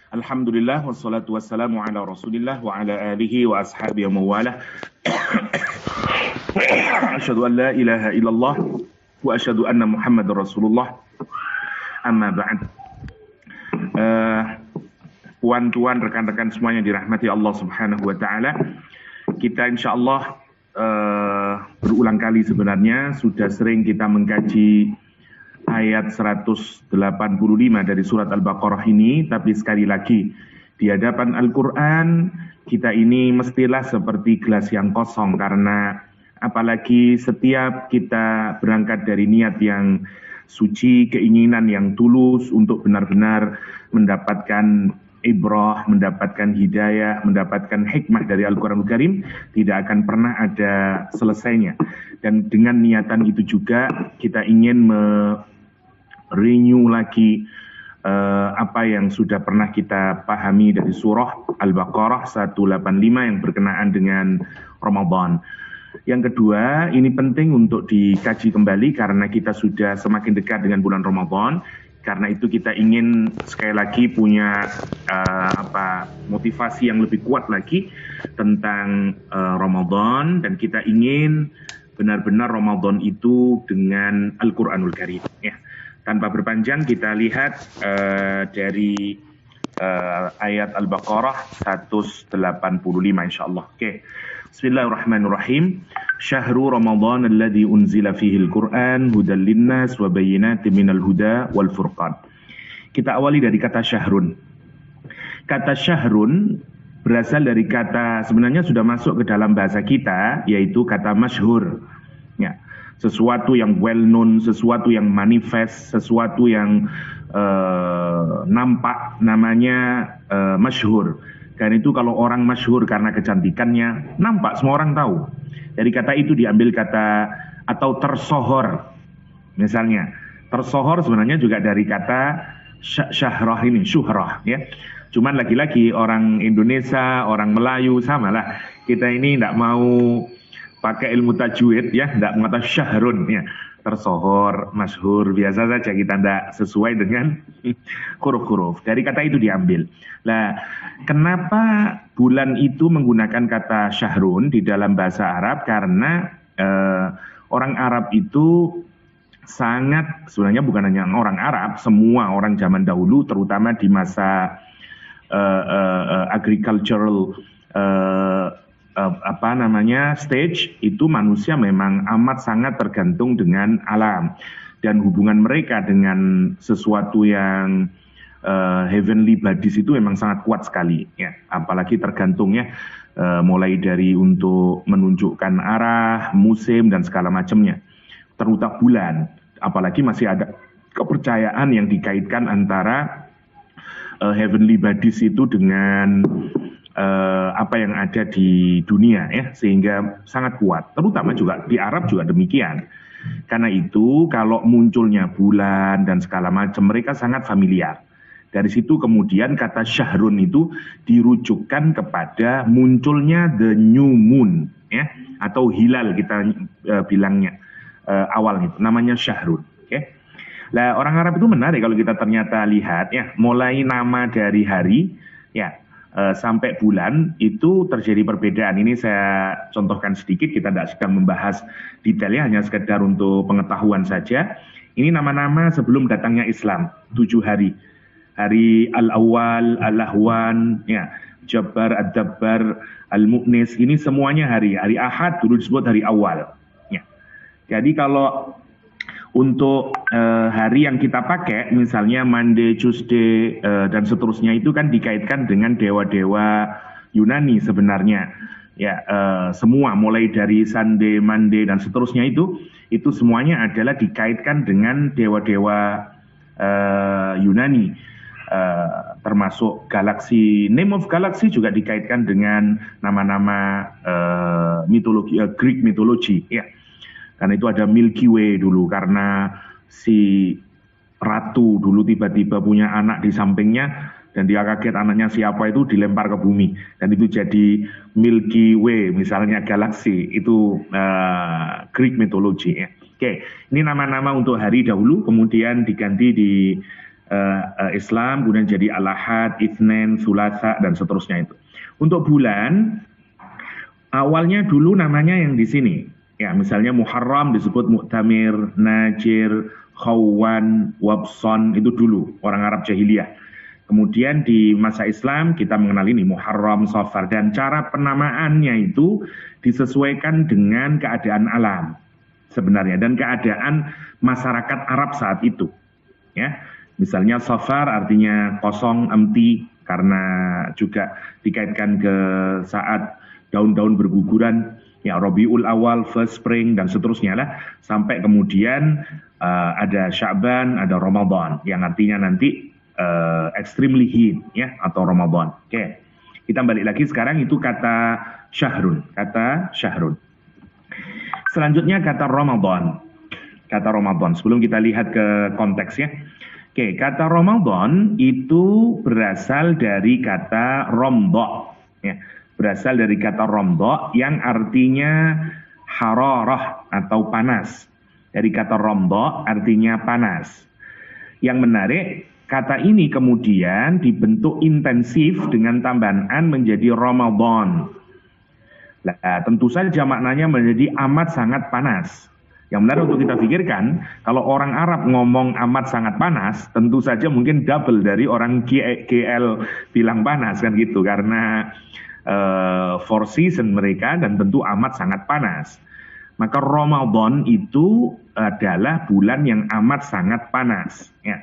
Alhamdulillah wassalatu wassalamu ala Rasulillah wa ala alihi wa ashabihi wa mawalah. Asyhadu an la ilaha illallah wa asyhadu anna Muhammadar Rasulullah. Amma ba'd. Puan-tuan, rekan-rekan semuanya dirahmati Allah Subhanahu wa taala. Kita insyaallah berulang kali sebenarnya sudah sering kita mengkaji ayat 185 dari surat Al-Baqarah ini, tapi sekali lagi di hadapan Al-Quran kita ini mestilah seperti gelas yang kosong, karena apalagi setiap kita berangkat dari niat yang suci, keinginan yang tulus untuk benar-benar mendapatkan ibrah, mendapatkan hidayah, mendapatkan hikmah dari Al-Quranul Karim, tidak akan pernah ada selesainya. Dan dengan niatan itu juga kita ingin renew lagi apa yang sudah pernah kita pahami dari surah Al-Baqarah 185 yang berkenaan dengan Ramadan. Yang kedua, ini penting untuk dikaji kembali karena kita sudah semakin dekat dengan bulan Ramadan. Karena itu kita ingin sekali lagi punya motivasi yang lebih kuat lagi tentang Ramadan, dan kita ingin benar-benar Ramadan itu dengan Al-Quranul Karim, ya. Tanpa berpanjang kita lihat dari ayat Al-Baqarah 185 insyaallah. Oke. Bismillahirrahmanirrahim. Syahrul Ramadan alladzi unzila fihi al-Qur'an hudan linnas wa bayyinatin minal huda wal furqan. Kita awali dari kata syahrun. Kata syahrun berasal dari kata, sebenarnya sudah masuk ke dalam bahasa kita, yaitu kata masyhur. Ya. Sesuatu yang well known, sesuatu yang manifest, sesuatu yang nampak, namanya masyhur. Dan itu kalau orang masyhur karena kecantikannya, nampak semua orang tahu. Dari kata itu diambil kata atau tersohor. Misalnya, tersohor sebenarnya juga dari kata syahrah ini, syuhrah, ya. Cuman lagi-lagi orang Indonesia, orang Melayu samalah. Kita ini tidak mau pakai ilmu tajwid, ya, tidak mengatakan syahrun, ya, tersohor, masyhur, biasa saja, kita tidak sesuai dengan huruf-huruf. Dari kata itu diambil. Nah, kenapa bulan itu menggunakan kata syahrun di dalam bahasa Arab? Karena orang Arab itu sangat, sebenarnya bukan hanya orang Arab, semua orang zaman dahulu, terutama di masa agricultural stage, itu manusia memang amat sangat tergantung dengan alam, dan hubungan mereka dengan sesuatu yang heavenly bodies itu memang sangat kuat sekali, ya. Apalagi tergantungnya mulai dari untuk menunjukkan arah, musim dan segala macamnya, terutama bulan. Apalagi masih ada kepercayaan yang dikaitkan antara heavenly bodies itu dengan apa yang ada di dunia, ya, sehingga sangat kuat. Terutama juga di Arab juga demikian. Karena itu kalau munculnya bulan dan segala macam, mereka sangat familiar. Dari situ kemudian kata syahrun itu dirujukkan kepada munculnya the new moon, ya, atau hilal kita bilangnya awalnya itu namanya syahrun. Okay? Nah, orang Arab itu menarik kalau kita ternyata lihat, ya, mulai nama dari hari, ya, sampai bulan itu terjadi perbedaan. Ini saya contohkan sedikit, kita tidak sedang membahas detailnya, hanya sekedar untuk pengetahuan saja. Ini nama-nama sebelum datangnya Islam, 7 hari. Hari Al-Awwal, Al-Ahwan, ya, Jabbar, Ad-Dabbar, Al-Mu'nis, ini semuanya hari. Hari Ahad dulu disebut hari awal. Ya. Jadi kalau untuk hari yang kita pakai, misalnya Monday, Tuesday, dan seterusnya, itu kan dikaitkan dengan dewa-dewa Yunani sebenarnya. Ya, semua mulai dari Sunday, Monday, dan seterusnya itu semuanya adalah dikaitkan dengan dewa-dewa Yunani. Termasuk galaksi, name of galaxy juga dikaitkan dengan nama-nama mitologi, Greek mythology, ya. Karena itu ada Milky Way dulu, karena si ratu dulu tiba-tiba punya anak di sampingnya, dan dia kaget anaknya siapa, itu dilempar ke bumi, dan itu jadi Milky Way, misalnya galaksi, itu Greek mythology, ya. Oke, ini nama-nama untuk hari dahulu, kemudian diganti di Islam, kemudian jadi Al-Ahad, Itsnin, Tsulatsa, dan seterusnya itu. Untuk bulan, awalnya dulu namanya yang di sini. Ya, misalnya Muharram disebut Mu'tamir, Najir, Khawwan, Wabson, itu dulu orang Arab jahiliyah. Kemudian di masa Islam kita mengenal ini Muharram, Safar, dan cara penamaannya itu disesuaikan dengan keadaan alam sebenarnya dan keadaan masyarakat Arab saat itu. Ya, misalnya Safar artinya kosong, empty, karena juga dikaitkan ke saat daun-daun berguguran, ya Rabiul Awal, first spring, dan seterusnya lah, sampai kemudian ada Sya'ban, ada Ramadan, yang artinya nanti extremely heat, ya, atau Ramadan. Oke, kita balik lagi sekarang itu kata syahrun, Selanjutnya kata Ramadan, sebelum kita lihat ke konteksnya. Oke, kata Ramadan itu berasal dari kata romdo, ya, berasal dari kata romdo yang artinya hararah atau panas. Dari kata romdo artinya panas. Yang menarik, kata ini kemudian dibentuk intensif dengan tambahan an menjadi Ramadan. Nah, tentu saja maknanya menjadi amat sangat panas. Yang menarik untuk kita pikirkan, kalau orang Arab ngomong amat sangat panas, tentu saja mungkin double dari orang GL bilang panas kan gitu, karena four season mereka dan tentu amat sangat panas. Maka Ramadan itu adalah bulan yang amat sangat panas. Ya.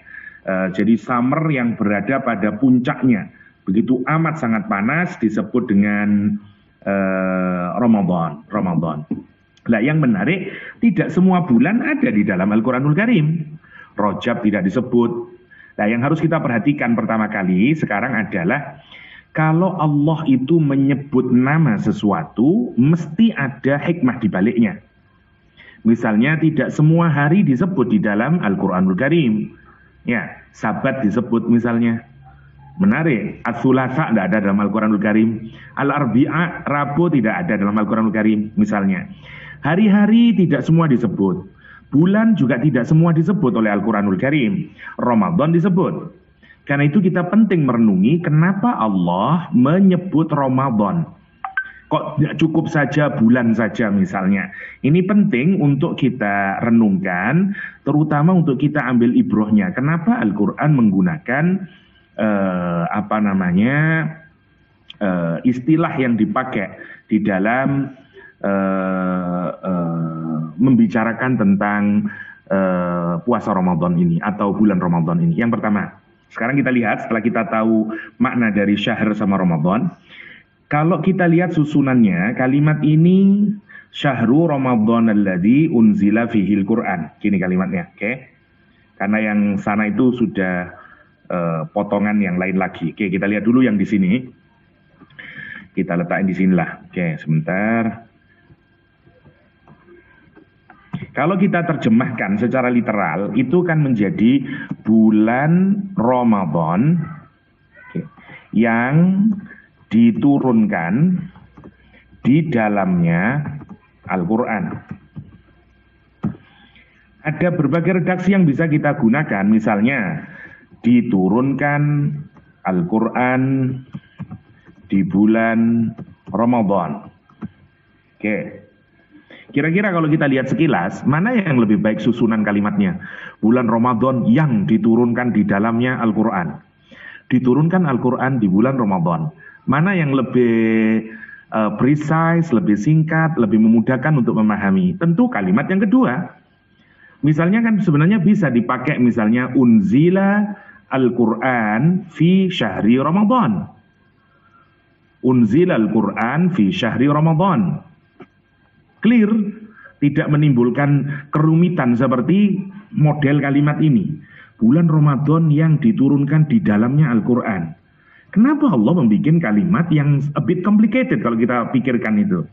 Jadi summer yang berada pada puncaknya, begitu amat sangat panas disebut dengan Ramadan. Nah, yang menarik, tidak semua bulan ada di dalam Al-Quranul Karim. Rajab tidak disebut. Nah, yang harus kita perhatikan pertama kali sekarang adalah kalau Allah itu menyebut nama sesuatu, mesti ada hikmah di baliknya. Misalnya tidak semua hari disebut di dalam Al-Quranul Karim. Ya, Sabat disebut misalnya. Menarik, As-Sulasa tidak ada dalam Al-Quranul Karim. Al-Arbi'a, Rabu tidak ada dalam Al-Quranul Karim misalnya. Hari-hari tidak semua disebut. Bulan juga tidak semua disebut oleh Al-Quranul Karim. Ramadan disebut. Karena itu kita penting merenungi kenapa Allah menyebut Ramadan. Kok tidak cukup saja bulan saja misalnya. Ini penting untuk kita renungkan, terutama untuk kita ambil ibrohnya. Kenapa Al-Quran menggunakan istilah yang dipakai di dalam membicarakan tentang puasa Ramadan ini atau bulan Ramadan ini. Yang pertama, sekarang kita lihat setelah kita tahu makna dari syahr sama Ramadan, kalau kita lihat susunannya, kalimat ini syahru Ramadan alladzi unzila fihil Quran. Gini kalimatnya, oke? Karena yang sana itu sudah potongan yang lain lagi. Oke, kita lihat dulu yang di sini. Kita letakkan di sinilah. Oke, sebentar. Kalau kita terjemahkan secara literal, itu kan menjadi bulan Ramadan yang diturunkan di dalamnya Al-Quran. Ada berbagai redaksi yang bisa kita gunakan, misalnya diturunkan Al-Quran di bulan Ramadan. Oke. Kira-kira kalau kita lihat sekilas, mana yang lebih baik susunan kalimatnya? Bulan Ramadan yang diturunkan di dalamnya Al-Quran. Diturunkan Al-Quran di bulan Ramadan. Mana yang lebih precise, lebih singkat, lebih memudahkan untuk memahami? Tentu kalimat yang kedua. Misalnya kan sebenarnya bisa dipakai misalnya unzila Al-Quran fi syahri Ramadan. Unzila Al-Quran fi syahri Ramadan. Clear, tidak menimbulkan kerumitan seperti model kalimat ini. Bulan Ramadan yang diturunkan di dalamnya Al-Quran. Kenapa Allah membuat kalimat yang a bit complicated kalau kita pikirkan itu?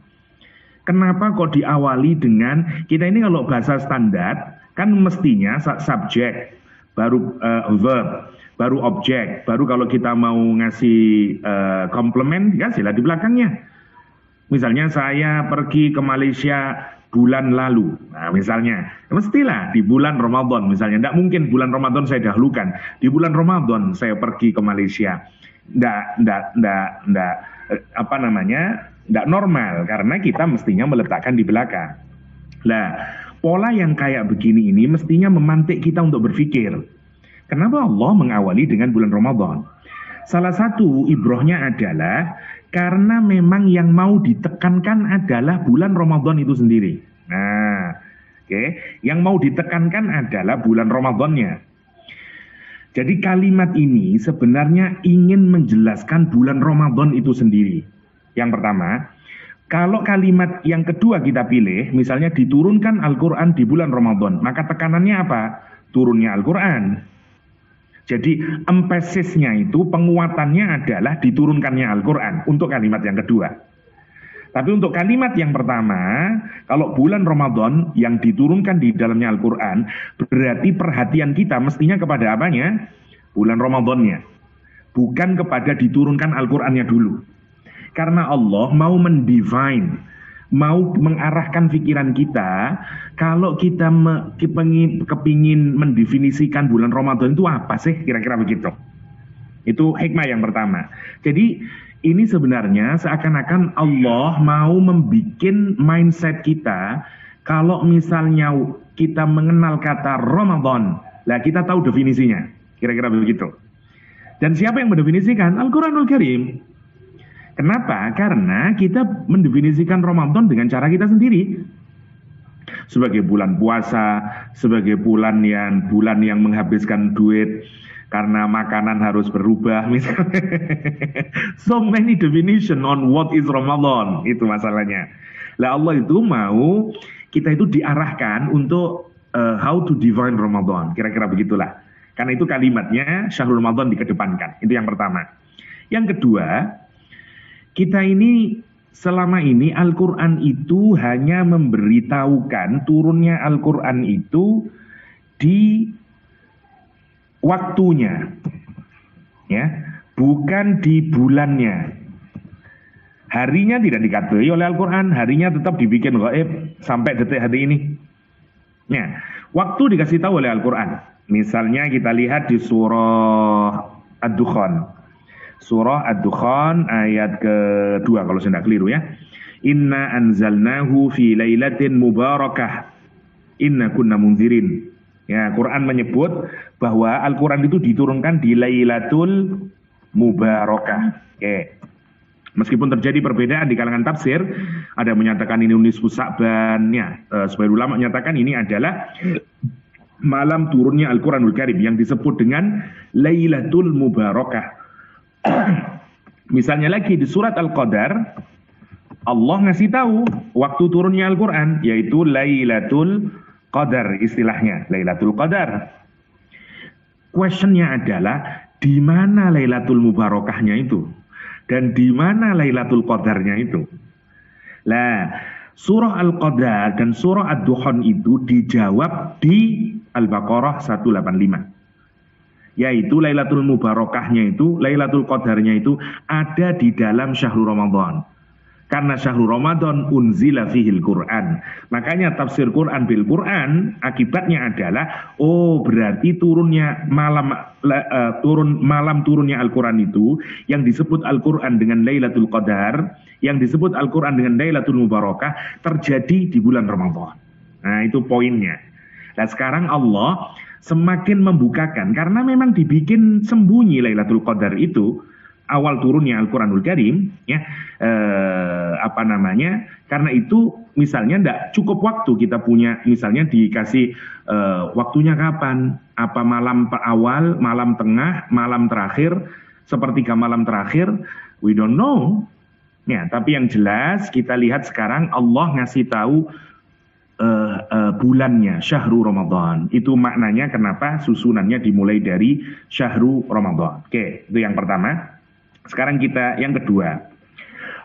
Kenapa kok diawali dengan, kita ini kalau bahasa standar, kan mestinya subjek, baru verb, baru objek, baru kalau kita mau ngasih komplement, ya sila di belakangnya. Misalnya saya pergi ke Malaysia bulan lalu. Nah, misalnya, mestilah di bulan Ramadan misalnya. Tidak mungkin bulan Ramadan saya dahulukan. Di bulan Ramadan saya pergi ke Malaysia. Tidak normal karena kita mestinya meletakkan di belakang. Nah, pola yang kayak begini ini mestinya memantik kita untuk berpikir. Kenapa Allah mengawali dengan bulan Ramadan? Salah satu ibrohnya adalah karena memang yang mau ditekankan adalah bulan Ramadan itu sendiri. Nah, yang mau ditekankan adalah bulan Ramadannya. Jadi kalimat ini sebenarnya ingin menjelaskan bulan Ramadan itu sendiri. Yang pertama, kalau kalimat yang kedua kita pilih, misalnya diturunkan Al-Quran di bulan Ramadan, maka tekanannya apa? Turunnya Al-Quran. Jadi empasisnya itu, penguatannya adalah diturunkannya Al-Quran untuk kalimat yang kedua. Tapi untuk kalimat yang pertama, kalau bulan Ramadan yang diturunkan di dalamnya Al-Quran, berarti perhatian kita mestinya kepada apanya? Bulan Ramadannya. Bukan kepada diturunkan Al-Qurannya dulu. Karena Allah mau mendefine, mau mengarahkan pikiran kita, kalau kita kepingin mendefinisikan bulan Ramadan itu apa sih, kira-kira begitu. Itu hikmah yang pertama. Jadi ini sebenarnya seakan-akan Allah mau membikin mindset kita, kalau misalnya kita mengenal kata Ramadan, lah kita tahu definisinya, kira-kira begitu. Dan siapa yang mendefinisikan? Al-Quranul Karim. Kenapa? Karena kita mendefinisikan Ramadan dengan cara kita sendiri. Sebagai bulan puasa, sebagai bulan yang menghabiskan duit karena makanan harus berubah misalnya. So many definition on what is Ramadan, itu masalahnya. Lah Allah itu mau kita itu diarahkan untuk how to define Ramadan, kira-kira begitulah. Karena itu kalimatnya Syahrul Ramadan dikedepankan. Itu yang pertama. Yang kedua, kita ini selama ini Al-Quran itu hanya memberitahukan turunnya Al-Quran itu di waktunya, ya, bukan di bulannya. Harinya tidak diketahui oleh Al-Quran, harinya tetap dibikin gaib sampai detik hari ini. Ya, waktu dikasih tahu oleh Al-Quran. Misalnya kita lihat di surah Ad-Dukhan. Surah Ad-Dukhan ayat kedua kalau saya tidak keliru ya. Inna anzalnahu fi lailatin mubarakah. Inna kunna munzirin. Ya, Quran menyebut bahwa Al-Quran itu diturunkan di Lailatul Mubarakah. Oke. Meskipun terjadi perbedaan di kalangan tafsir, ada yang menyatakan ini nisfu Sa'ban, ya. Sebagian ulama menyatakan ini adalah malam turunnya Al-Quranul Karim yang disebut dengan Lailatul Mubarakah. Misalnya lagi di surat Al-Qadar, Allah ngasih tahu waktu turunnya Al-Quran, yaitu Lailatul Qadar, istilahnya Lailatul Qadar. Questionnya adalah di mana Lailatul Mubarakahnya itu dan di mana Lailatul Qadarnya itu. Lah, surah Al-Qadar dan surah Ad-Dukhan itu dijawab di Al-Baqarah 185. Yaitu Lailatul Mubarakahnya itu, Lailatul Qadarnya itu ada di dalam Syahrul Ramadan. Karena Syahrul Ramadan unzila fihil Quran. Makanya tafsir Quran bil Quran akibatnya adalah berarti malam turunnya Al-Quran itu yang disebut Al-Quran dengan Lailatul Qadar, yang disebut Al-Quran dengan Lailatul Mubarakah terjadi di bulan Ramadan. Nah, itu poinnya. Nah, sekarang Allah semakin membukakan karena memang dibikin sembunyi Lailatul Qadar itu awal turunnya Al-Quranul Karim, ya, karena itu misalnya tidak cukup waktu kita punya, misalnya dikasih waktunya kapan, apa malam awal, malam tengah, malam terakhir, sepertiga malam terakhir, we don't know, ya. Tapi yang jelas kita lihat sekarang Allah ngasih tahu bulannya Syahrul Ramadan. Itu maknanya kenapa susunannya dimulai dari Syahrul Ramadan. Oke, itu yang pertama. Sekarang kita yang kedua.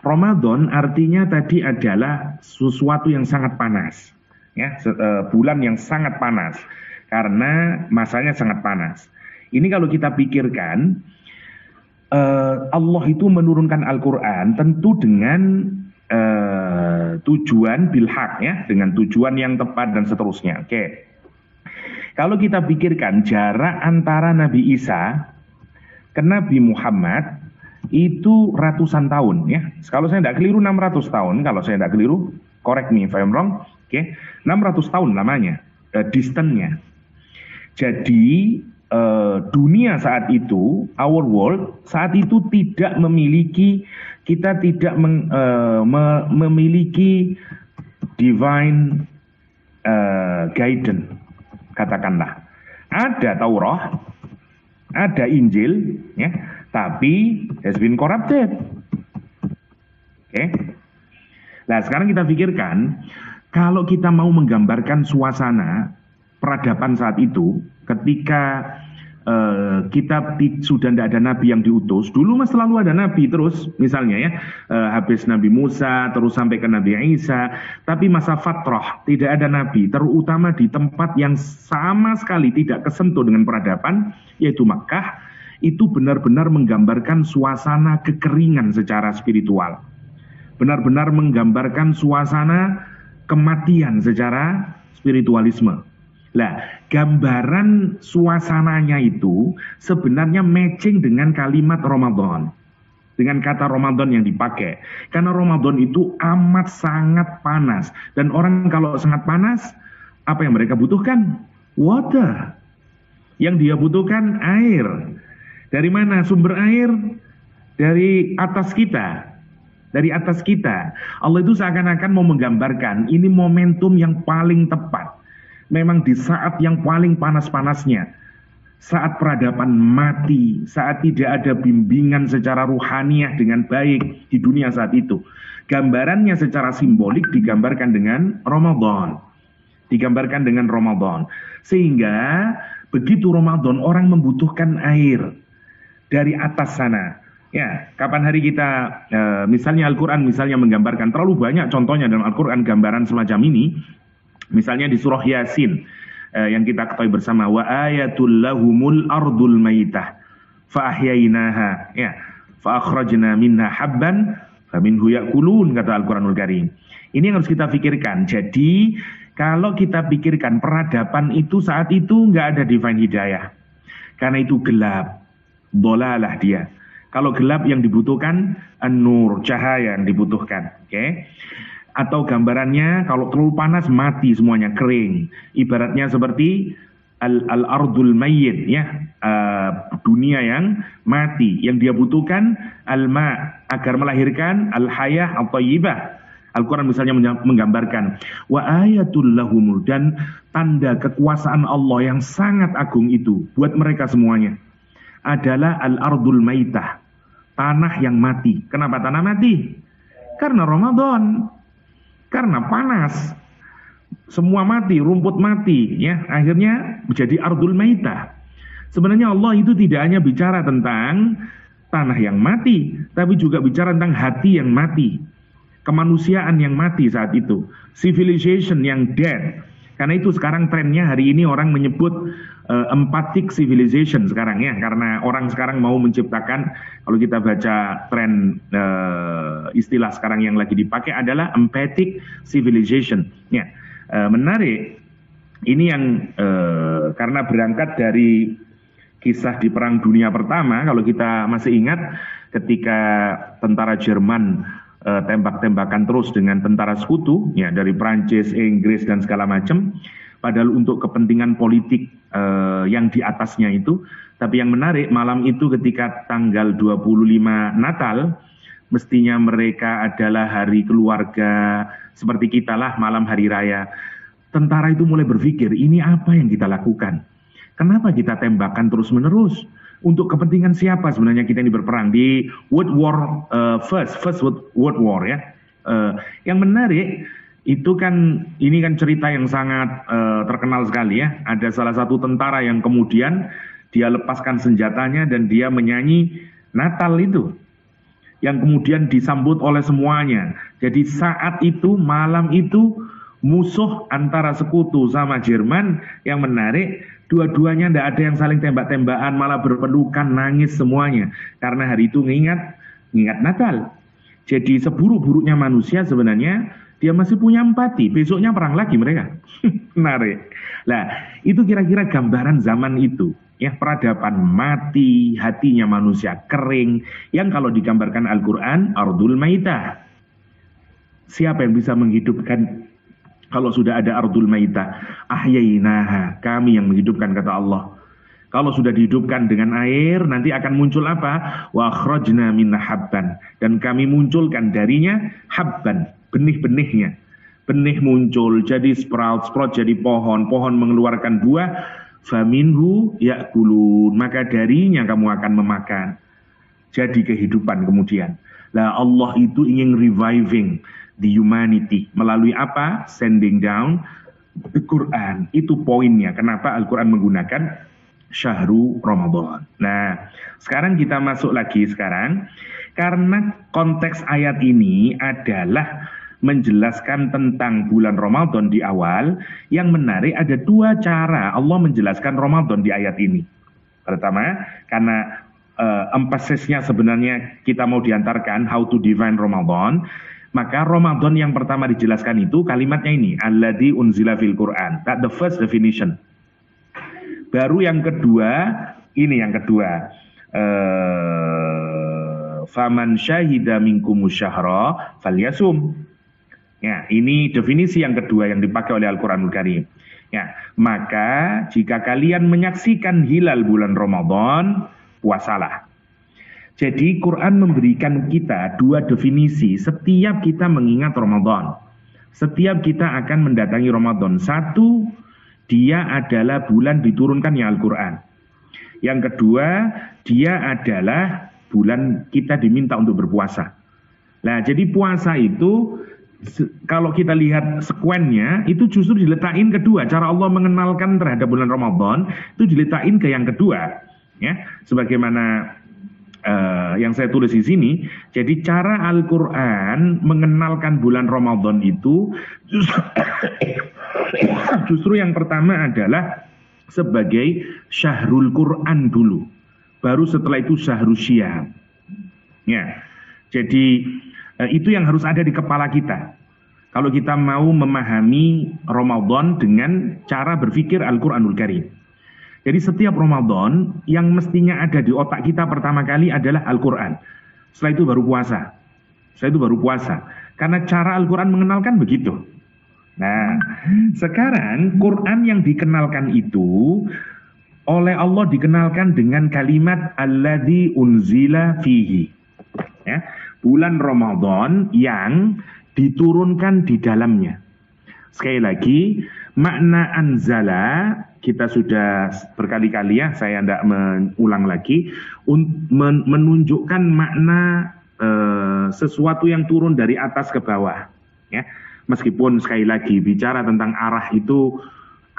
Ramadan artinya tadi adalah sesuatu yang sangat panas. Ya, bulan yang sangat panas karena masanya sangat panas. Ini kalau kita pikirkan, Allah itu menurunkan Al-Quran tentu dengan tujuan bilhaq ya, dengan tujuan yang tepat dan seterusnya. Oke. Kalau kita pikirkan jarak antara Nabi Isa ke Nabi Muhammad itu ratusan tahun ya. Kalau saya tidak keliru 600 tahun, kalau saya tidak keliru, correct me if I'm wrong. Oke. 600 tahun lamanya, distance-nya. Jadi dunia saat itu, our world saat itu tidak memiliki, kita tidak memiliki divine guidance, katakanlah. Ada Taurat, ada Injil, ya, tapi has been corrupted. Oke. Nah, sekarang kita pikirkan, kalau kita mau menggambarkan suasana peradaban saat itu, ketika kita sudah tidak ada nabi yang diutus, dulu mas selalu ada nabi terus, misalnya ya, habis Nabi Musa, terus sampai ke Nabi Isa, tapi masa fatrah tidak ada nabi, terutama di tempat yang sama sekali tidak kesentuh dengan peradaban, yaitu Makkah, itu benar-benar menggambarkan suasana kekeringan secara spiritual, benar-benar menggambarkan suasana kematian secara spiritualisme. Lah, gambaran suasananya itu sebenarnya matching dengan kalimat Ramadan. Dengan kata Ramadan yang dipakai. Karena Ramadan itu amat sangat panas. Dan orang kalau sangat panas, apa yang mereka butuhkan? Water. Yang dia butuhkan air. Dari mana sumber air? Dari atas kita. Dari atas kita. Allah itu seakan-akan mau menggambarkan ini momentum yang paling tepat. Memang di saat yang paling panas-panasnya, saat peradaban mati, saat tidak ada bimbingan secara ruhaniah dengan baik di dunia saat itu. Gambarannya secara simbolik digambarkan dengan Ramadan. Digambarkan dengan Ramadan. Sehingga begitu Ramadan orang membutuhkan air dari atas sana. Ya, kapan hari kita, misalnya Al-Quran misalnya menggambarkan, terlalu banyak contohnya dalam Al-Quran gambaran semacam ini. Misalnya di surah Yasin yang kita ketahui bersama, wa ayatul lahumul ardul maitah fa ahyainaha ya fa akhrajna minha habban faminhu ya'kulun, kata Al-Qur'anul Karim. Ini yang harus kita pikirkan. Jadi kalau kita pikirkan peradaban itu saat itu nggak ada divine hidayah. Karena itu gelap, dolalah dia. Kalau gelap yang dibutuhkan an-nur, cahaya yang dibutuhkan. Oke. Atau gambarannya kalau terlalu panas mati semuanya, kering. Ibaratnya seperti al-ardul mayyit ya, dunia yang mati. Yang dia butuhkan al-ma agar melahirkan al-hayah at-thayyibah. Al-Quran misalnya menggambarkan wa ayatul lahumul, dan tanda kekuasaan Allah yang sangat agung itu buat mereka semuanya adalah al-ardul maitah, tanah yang mati. Kenapa tanah mati? Karena Ramadan. Karena panas, semua mati, rumput mati, ya akhirnya menjadi ardul maitah. Sebenarnya Allah itu tidak hanya bicara tentang tanah yang mati, tapi juga bicara tentang hati yang mati, kemanusiaan yang mati saat itu, civilization yang dead. Karena itu sekarang trennya hari ini orang menyebut empathic civilization sekarang ya, karena orang sekarang mau menciptakan, kalau kita baca tren istilah sekarang yang lagi dipakai adalah empathic civilization. Ya, menarik. Ini yang karena berangkat dari kisah di Perang Dunia Pertama, kalau kita masih ingat ketika tentara Jerman tembak-tembakan terus dengan tentara sekutu ya, dari Prancis, Inggris dan segala macam, padahal untuk kepentingan politik yang di atasnya itu. Tapi yang menarik, malam itu ketika tanggal 25 Natal, mestinya mereka adalah hari keluarga seperti kita lah, malam hari raya. Tentara itu mulai berpikir, ini apa yang kita lakukan? Kenapa kita tembakan terus-menerus? Untuk kepentingan siapa sebenarnya kita ini berperang di World War First World War ya. Yang menarik itu kan, ini kan cerita yang sangat terkenal sekali ya. Ada salah satu tentara yang kemudian dia lepaskan senjatanya dan dia menyanyi Natal itu, yang kemudian disambut oleh semuanya. Jadi saat itu, malam itu, musuh antara sekutu sama Jerman. Yang menarik, dua-duanya tidak ada yang saling tembak-tembakan, malah berpelukan, nangis semuanya. Karena hari itu mengingat Natal. Jadi seburuk-buruknya manusia sebenarnya Dia masih punya empati, besoknya perang lagi mereka. Menarik. Nah, itu kira-kira gambaran zaman itu. Ya, peradaban mati, hatinya manusia kering, yang kalau digambarkan Al-Quran, ardul maitah. Siapa yang bisa menghidupkan kalau sudah ada ardul maitah? Ahyainaha, kami yang menghidupkan, kata Allah. Kalau sudah dihidupkan dengan air, nanti akan muncul apa? Wa akhrajna minna habban. Dan kami munculkan darinya habban, benih-benihnya. Benih muncul, jadi sprout jadi pohon, pohon mengeluarkan buah, faminhu ya'kulun, maka darinya kamu akan memakan. Jadi kehidupan kemudian. Lah Allah itu ingin reviving the humanity. Melalui apa? Sending down the Quran. Itu poinnya. Kenapa Al-Quran menggunakan Syahru Ramadan. Nah, sekarang kita masuk lagi sekarang. Karena konteks ayat ini adalah menjelaskan tentang bulan Ramadan di awal. Yang menarik ada dua cara Allah menjelaskan Ramadan di ayat ini. Pertama, karena empasisnya sebenarnya kita mau diantarkan how to define Ramadan. Maka Ramadan yang pertama dijelaskan itu kalimatnya ini, alladzi unzila fil Quran. That the first definition. Baru yang kedua, ini yang kedua. Faman syahida minkumus syahra falyasum. Ya, ini definisi yang kedua yang dipakai oleh Al-Quranul Karim. Ya, maka jika kalian menyaksikan hilal bulan Ramadan, puasalah. Jadi Quran memberikan kita dua definisi setiap kita mengingat Ramadan. Setiap kita akan mendatangi Ramadan. Satu, dia adalah bulan diturunkannya Al-Quran. Yang kedua, dia adalah bulan kita diminta untuk berpuasa. Nah, jadi puasa itu kalau kita lihat sekuennya itu justru diletakin kedua. Cara Allah mengenalkan terhadap bulan Ramadan itu diletakin ke yang kedua, ya. Sebagaimana yang saya tulis di sini. Jadi cara Al-Quran mengenalkan bulan Ramadan itu justru yang pertama adalah sebagai Syahrul Quran dulu. Baru setelah itu Syahrul Syiyam. Ya. Jadi itu yang harus ada di kepala kita. Kalau kita mau memahami Ramadan dengan cara berpikir Al-Quranul Karim. Jadi setiap Ramadan yang mestinya ada di otak kita pertama kali adalah Al-Quran. Setelah itu baru puasa. Setelah itu baru puasa. Karena cara Al-Quran mengenalkan begitu. Nah, sekarang Quran yang dikenalkan itu oleh Allah dikenalkan dengan kalimat alladzi unzila fihi. Ya, bulan Ramadan yang diturunkan di dalamnya. Sekali lagi, makna anzala kita sudah berkali-kali ya, saya tidak mengulang lagi, menunjukkan makna sesuatu yang turun dari atas ke bawah. Ya, meskipun sekali lagi bicara tentang arah itu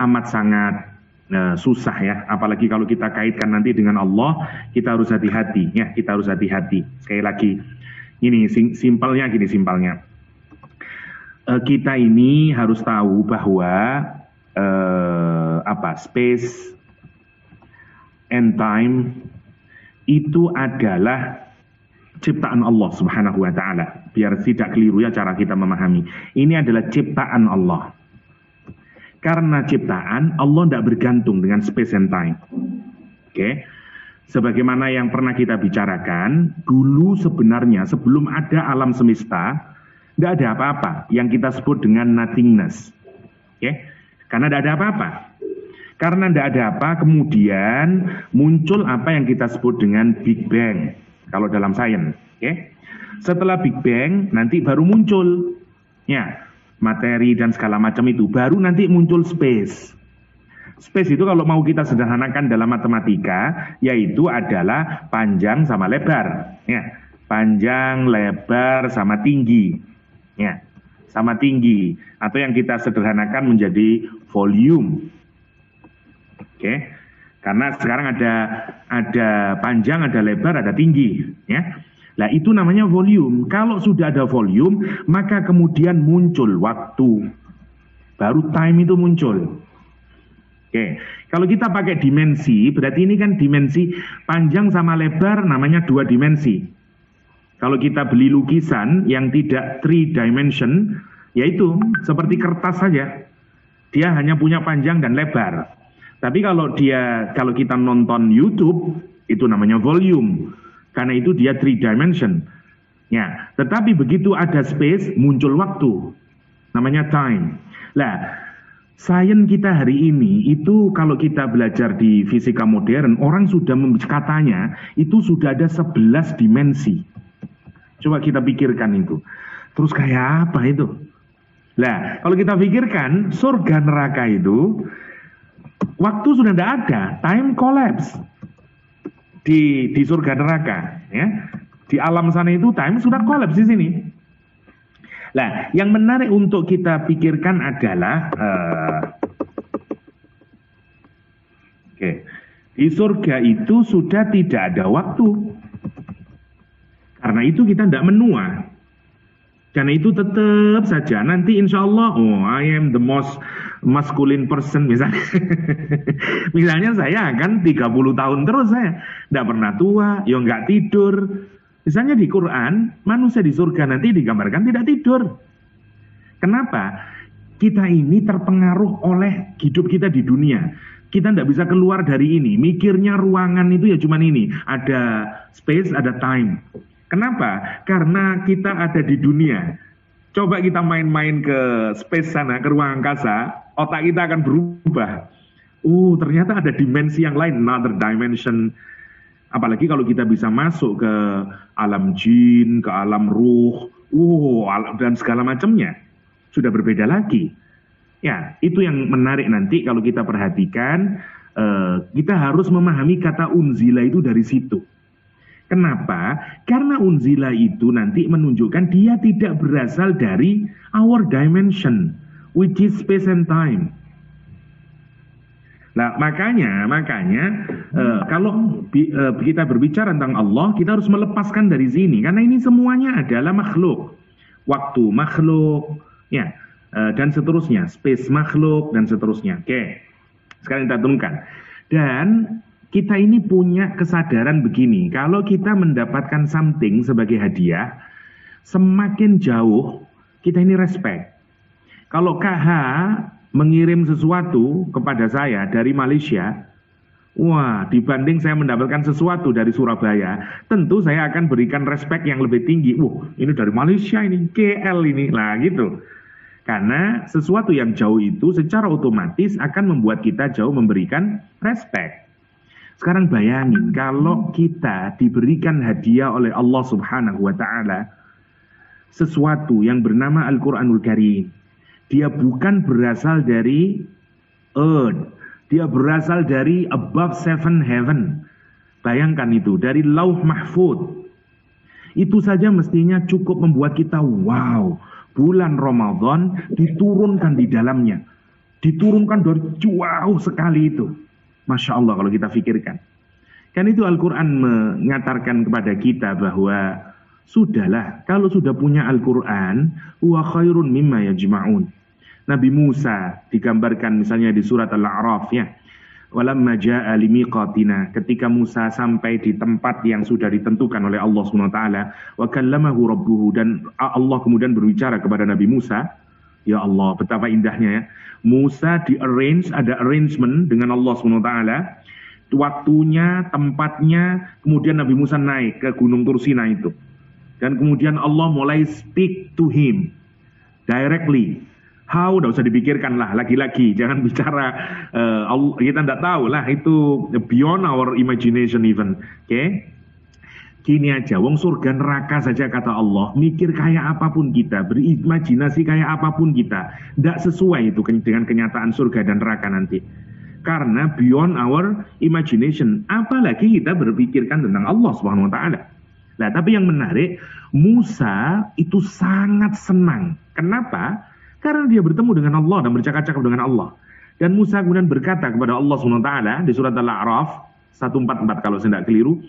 amat sangat susah ya, apalagi kalau kita kaitkan nanti dengan Allah, kita harus hati-hati ya, kita harus hati-hati. Sekali lagi, ini simpelnya gini, simpelnya. Kita ini harus tahu bahwa space and time itu adalah ciptaan Allah Subhanahu wa taala. Biar tidak keliru ya cara kita memahami. Ini adalah ciptaan Allah. Karena ciptaan Allah tidak bergantung dengan space and time. Oke. Sebagaimana yang pernah kita bicarakan, dulu sebenarnya sebelum ada alam semesta, tidak ada apa-apa yang kita sebut dengan nothingness. Oke. Karena tidak ada apa-apa. Karena tidak ada apa, kemudian muncul apa yang kita sebut dengan Big Bang. Kalau dalam sains. Oke. Setelah Big Bang, nanti baru muncul ya, materi dan segala macam itu. Baru nanti muncul space. Space itu kalau mau kita sederhanakan dalam matematika, yaitu adalah panjang sama lebar. Ya. Panjang, lebar, sama tinggi. Ya. Sama tinggi. Atau yang kita sederhanakan menjadi volume. Oke. Karena sekarang ada panjang, ada lebar, ada tinggi. Ya. Nah itu namanya volume. Kalau sudah ada volume, maka kemudian muncul waktu. Baru time itu muncul. Oke, kalau kita pakai dimensi, berarti ini kan dimensi panjang sama lebar namanya dua dimensi. Kalau kita beli lukisan yang tidak 3 dimension, Yaitu seperti kertas saja. Dia hanya punya panjang dan lebar. Tapi kalau kita nonton YouTube, itu namanya volume. Karena itu dia 3 dimension. Ya, tetapi begitu ada space, muncul waktu. Namanya time. Lah, sains kita hari ini itu kalau kita belajar di fisika modern, orang sudah katanya itu sudah ada 11 dimensi. Coba kita pikirkan itu. Terus kayak apa itu? Lah, kalau kita pikirkan surga neraka itu waktu sudah tidak ada, time collapse di surga neraka, ya. Di alam sana itu time sudah collapse di sini. Nah, yang menarik untuk kita pikirkan adalah di surga itu sudah tidak ada waktu. Karena itu kita tidak menua. Karena itu tetap saja nanti insya Allah, I am the most masculine person misalnya. Misalnya saya akan 30 tahun terus saya. Tidak pernah tua, ya nggak tidur. Misalnya di Quran, manusia di surga nanti digambarkan tidak tidur. Kenapa? Kita ini terpengaruh oleh hidup kita di dunia. Kita tidak bisa keluar dari ini. Mikirnya ruangan itu ya cuman ini. Ada space, ada time. Kenapa? Karena kita ada di dunia. Coba kita main-main ke space sana, ke ruang angkasa, otak kita akan berubah. Ternyata ada dimensi yang lain, another dimension. Apalagi kalau kita bisa masuk ke alam jin, ke alam ruh, dan segala macamnya. Sudah berbeda lagi. Ya, itu yang menarik nanti kalau kita perhatikan, kita harus memahami kata unzila itu dari situ. Kenapa? Karena unzila itu nanti menunjukkan dia tidak berasal dari our dimension, which is space and time. Nah, makanya kalau kita berbicara tentang Allah, kita harus melepaskan dari sini, karena ini semuanya adalah makhluk, waktu makhluk, ya, dan seterusnya, space makhluk dan seterusnya. Oke, sekarang kita turunkan. Dan kita ini punya kesadaran begini, kalau kita mendapatkan something sebagai hadiah, semakin jauh kita ini respect. Kalau KH mengirim sesuatu kepada saya dari Malaysia, dibanding saya mendapatkan sesuatu dari Surabaya, tentu saya akan berikan respect yang lebih tinggi. Ini dari Malaysia ini, KL ini, lah gitu. Karena sesuatu yang jauh itu secara otomatis akan membuat kita jauh memberikan respect. Sekarang bayangin kalau kita diberikan hadiah oleh Allah Subhanahu wa Ta'ala sesuatu yang bernama Al-Quranul Karim. Dia bukan berasal dari earth, dia berasal dari above 7 heaven. Bayangkan itu, dari Lauh Mahfud. Itu saja mestinya cukup membuat kita wow, bulan Ramadan diturunkan di dalamnya. Diturunkan dari jauh sekali itu. Masya Allah kalau kita pikirkan. Kan itu Al-Quran mengatakan kepada kita bahwa sudahlah, kalau sudah punya Al-Quran, huwa khairun mimma yajma'un. Nabi Musa digambarkan misalnya di surat Al-A'raf, ya. Walamma ja'a limiqatina, ketika Musa sampai di tempat yang sudah ditentukan oleh Allah SWT, wa kallamahu rabbuhu, dan Allah kemudian berbicara kepada Nabi Musa. Ya Allah, betapa indahnya ya. Musa ada arrangement dengan Allah SWT, waktunya, tempatnya, kemudian Nabi Musa naik ke Gunung Tursina itu. Dan kemudian Allah mulai speak to him directly. How? Tidak usah dipikirkan lah, lagi-lagi. Jangan bicara, kita tidak tahu lah, itu beyond our imagination even. Oke? Gini aja, wong surga neraka saja kata Allah, mikir kayak apapun kita, berimajinasi kayak apapun kita, tidak sesuai itu dengan kenyataan surga dan neraka nanti. Karena beyond our imagination, apalagi kita berpikirkan tentang Allah Subhanahu wa Ta'ala. Nah, tapi yang menarik, Musa itu sangat senang. Kenapa? Karena dia bertemu dengan Allah dan bercakap-cakap dengan Allah. Dan Musa kemudian berkata kepada Allah Subhanahu wa Ta'ala di surat Al-A'raf 144 kalau saya tidak keliru.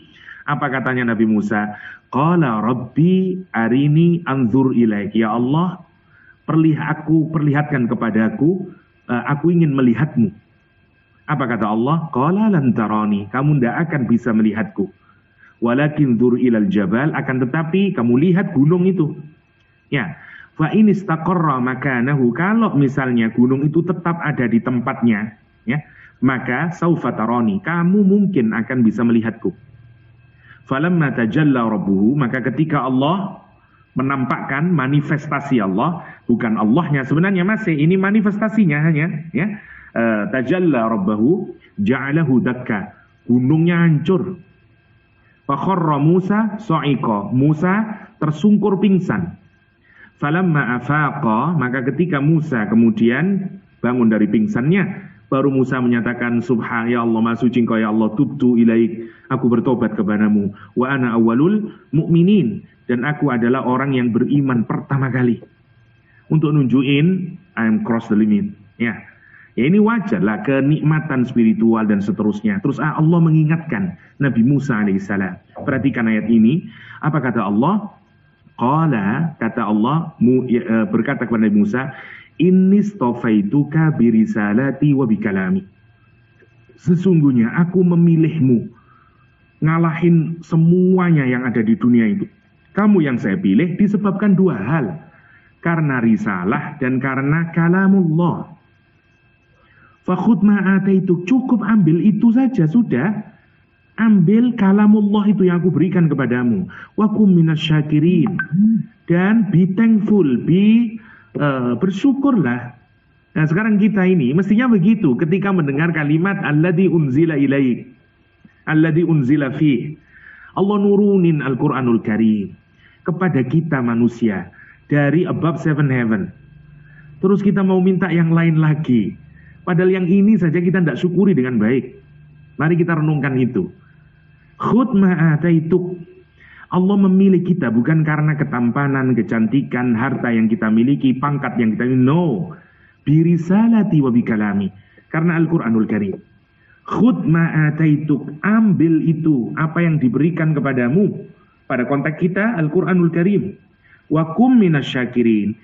Apa katanya Nabi Musa? Qala Rabbi arini anzur ilaik. Ya Allah, perlihatkan kepadaku, aku ingin melihatmu. Apa kata Allah? Qala lan tarani, kamu tidak akan bisa melihatku. Walakin zur ilal jabal, akan tetapi kamu lihat gunung itu. Ya, Fa in istaqarra makanahu, kalau misalnya gunung itu tetap ada di tempatnya, ya, maka saufa tarani, kamu mungkin akan bisa melihatku. Falamma tajalla rabbuhu, maka ketika Allah menampakkan manifestasi Allah, bukan Allahnya sebenarnya masih, ini manifestasinya hanya, ya, tajalla rabbahu ja'alahu dakka, gunungnya hancur. Fa kharra Musa sa'iqa, Musa tersungkur pingsan. Falamma afaqa, maka ketika Musa kemudian bangun dari pingsannya, baru Musa menyatakan, Subhan, ya Allah, maha suci Engkau ya Allah, tubtu ilaik, aku bertobat kepadamu, wa ana awwalul mu'minin, dan aku adalah orang yang beriman pertama kali. Untuk nunjukin I'm cross the limit. Ya, ini wajar lah, kenikmatan spiritual dan seterusnya. Terus Allah mengingatkan Nabi Musa alaihissalam. Perhatikan ayat ini, apa kata Allah? Qala, kata Allah berkata kepada Nabi Musa, inni stofaituka birisalati wa bikalami. Sesungguhnya aku memilihmu, ngalahin semuanya yang ada di dunia itu. Kamu yang saya pilih disebabkan dua hal, karena risalah dan karena kalamullah. Fakhud ma'ataituk, cukup ambil itu saja sudah. Ambil kalamullah itu yang aku berikan kepadamu. Wa kum minasyakirin, dan be thankful, bersyukurlah. Nah sekarang kita ini mestinya begitu ketika mendengar kalimat alladzi unzila ilaik, alladzi unzila fi. Allah nurunin Al-Quranul Karim kepada kita manusia dari above seven heaven. Terus kita mau minta yang lain lagi, padahal yang ini saja kita tidak syukuri dengan baik. Mari kita renungkan itu. Khud ma'ataituk, Allah memilih kita bukan karena ketampanan, kecantikan, harta yang kita miliki, pangkat yang kita miliki. No, birisalati wa bikalami, karena Al-Quranul Karim. Khud ma'ataituk, ambil itu apa yang diberikan kepadamu. Pada konteks kita Al-Quranul Karim. Wa kum minasyakirin,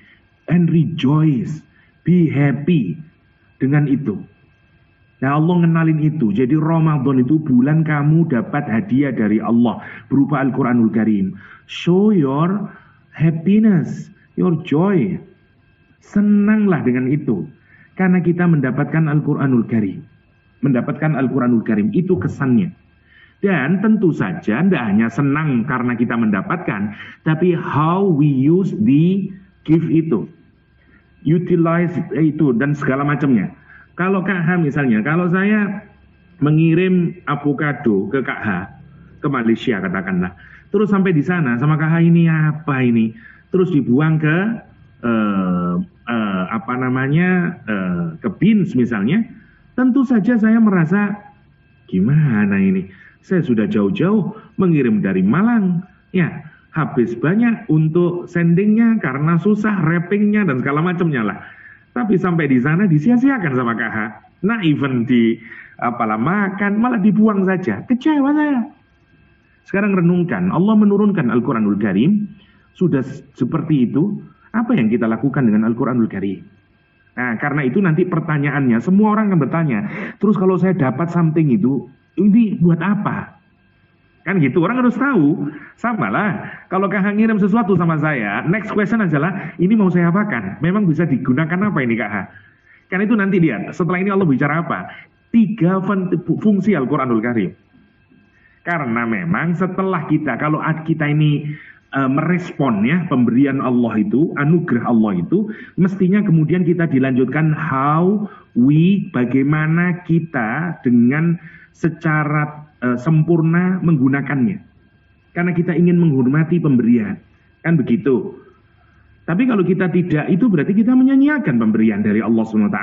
and rejoice, be happy dengan itu. Nah Allah ngenalin itu. Jadi Ramadan itu bulan kamu dapat hadiah dari Allah berupa Al-Quranul Karim. Show your happiness, your joy. Senanglah dengan itu, karena kita mendapatkan Al-Quranul Karim. Mendapatkan Al-Quranul Karim, itu kesannya. Dan tentu saja tidak hanya senang karena kita mendapatkan, tapi how we use the gift itu, utilize itu dan segala macamnya. Kalau Kak H misalnya, kalau saya mengirim avocado ke Kak H, ke Malaysia katakanlah, terus sampai di sana sama Kak H, ini apa ini? Terus dibuang ke ke bins misalnya, tentu saja saya merasa gimana ini? Saya sudah jauh-jauh mengirim dari Malang, ya habis banyak untuk sendingnya karena susah wrappingnya dan segala macamnya lah. Tapi sampai di sana disia-siakan sama KH. Nah even makan malah dibuang saja. Kecewa saya. Sekarang renungkan, Allah menurunkan Al-Quranul Karim. Sudah seperti itu, apa yang kita lakukan dengan Al-Quranul Karim? Nah karena itu nanti pertanyaannya, semua orang akan bertanya, terus kalau saya dapat something itu, ini buat apa? Kan gitu, orang harus tahu. Sama lah, kalau Kak ngirim sesuatu sama saya, next question adalah, ini mau saya apakan? Memang bisa digunakan apa ini Kak? Kan itu nanti lihat, setelah ini Allah bicara apa? 3 fungsi Al-Quranul Karim. Karena memang setelah kalau kita ini merespon ya pemberian Allah itu, anugerah Allah itu, mestinya kemudian kita dilanjutkan bagaimana kita dengan secara sempurna menggunakannya. Karena kita ingin menghormati pemberian. Kan begitu. Tapi kalau kita tidak, itu berarti kita menyanyiakan pemberian dari Allah SWT.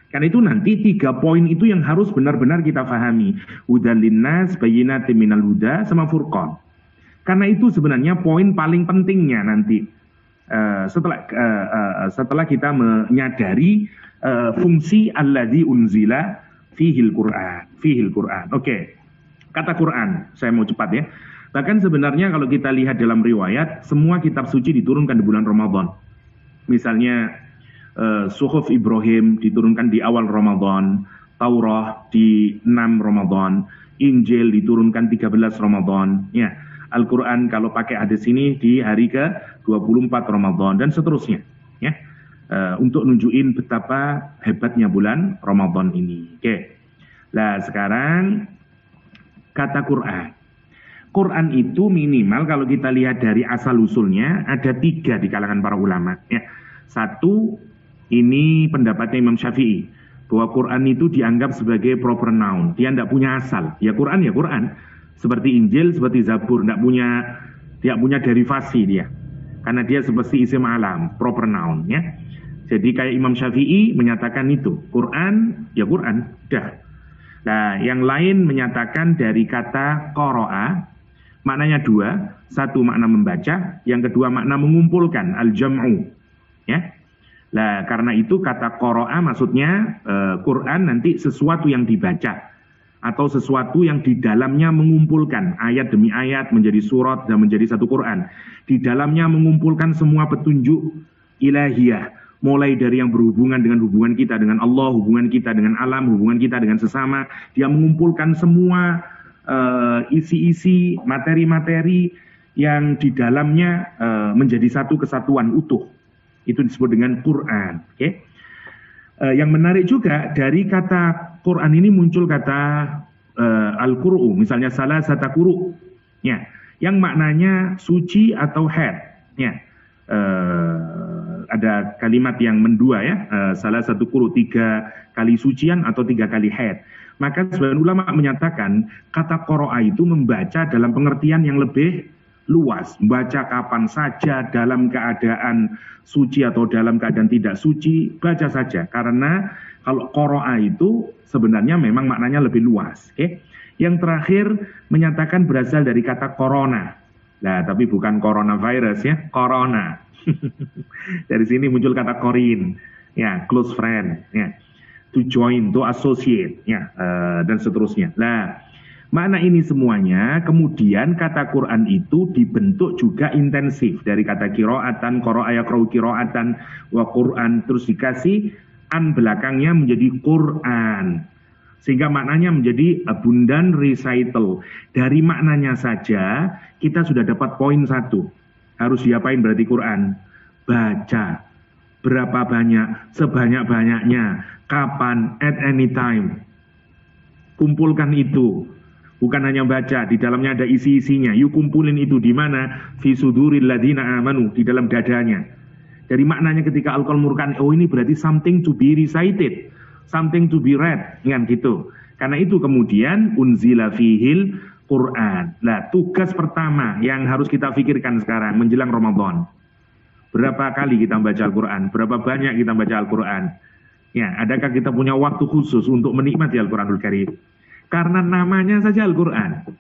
Karena itu nanti 3 poin itu yang harus benar-benar kita fahami. Hudan linnas, bayyinatin minal huda, sama furqan. Karena itu sebenarnya poin paling pentingnya nanti. Setelah kita menyadari fungsi alladzi unzila fihil Qur'an. Oke. Kata Quran, saya mau cepat ya. Bahkan sebenarnya kalau kita lihat dalam riwayat, semua kitab suci diturunkan di bulan Ramadan. Misalnya Suhuf Ibrahim diturunkan di awal Ramadan, Taurah di 6 Ramadan, Injil diturunkan 13 Ramadan, ya. Al-Quran kalau pakai hadis ini di hari ke-24 Ramadan dan seterusnya. Ya, untuk nunjukin betapa hebatnya bulan Ramadan ini. Oke. Nah sekarang kata Quran. Quran itu minimal kalau kita lihat dari asal-usulnya ada 3 di kalangan para ulama. Ya. Satu, ini pendapatnya Imam Syafi'i. Bahwa Quran itu dianggap sebagai proper noun. Dia tidak punya asal. Ya Quran. Seperti Injil, seperti Zabur. Tidak punya derivasi dia. Karena dia seperti isim alam, proper noun. Ya. Jadi kayak Imam Syafi'i menyatakan itu. Quran, ya Quran. Dah. Nah, yang lain menyatakan dari kata qara'a, maknanya 2, satu makna membaca, yang kedua makna mengumpulkan, al-jam'u. Ya. Nah, karena itu kata qara'a maksudnya Quran nanti sesuatu yang dibaca atau sesuatu yang di dalamnya mengumpulkan ayat demi ayat menjadi surat dan menjadi satu Quran. Di dalamnya mengumpulkan semua petunjuk ilahiyah. Mulai dari yang berhubungan dengan hubungan kita dengan Allah, hubungan kita dengan alam, hubungan kita dengan sesama. Dia mengumpulkan semua isi-isi, materi-materi yang di dalamnya menjadi satu kesatuan utuh. Itu disebut dengan Quran. Okay? Yang menarik juga dari kata Quran ini muncul kata Al-Qur'u. Misalnya salah satu quru. Ya, yang maknanya suci atau haid. Ya. Ada kalimat yang mendua ya, salah satu quru 3 kali sucian atau 3 kali haid. Maka sebagian ulama menyatakan kata qara'a itu membaca dalam pengertian yang lebih luas, membaca kapan saja, dalam keadaan suci atau dalam keadaan tidak suci, baca saja. Karena kalau qara'a itu sebenarnya memang maknanya lebih luas. Okay? Yang terakhir menyatakan berasal dari kata corona. Nah, tapi bukan coronavirus ya, corona. Dari sini muncul kata korin, ya, close friend, ya, to join, to associate, ya, dan seterusnya. Nah, makna ini semuanya, kemudian kata Quran itu dibentuk juga intensif dari kata qiraatan, qara'a yaqra'u qiraatan, wa Quran, terus dikasih an belakangnya menjadi Quran. Sehingga maknanya menjadi abundant recital. Dari maknanya saja kita sudah dapat poin 1. Harus diapain berarti Quran? Baca. Berapa banyak? Sebanyak-banyaknya. Kapan? At any time. Kumpulkan itu. Bukan hanya baca, di dalamnya ada isi-isinya. Yuk kumpulin itu di mana? Fi suduril ladzina amanu, di dalam dadanya. Dari maknanya ketika Al-Quran murkan, oh ini berarti something to be recited, something to be read, kan gitu. Karena itu kemudian unzila fihil Quran. Nah, tugas pertama yang harus kita pikirkan sekarang menjelang Ramadan. Berapa kali kita baca Al-Quran? Berapa banyak kita baca Al-Quran? Ya, adakah kita punya waktu khusus untuk menikmati Al-Quranul Karim? Karena namanya saja Al-Quran.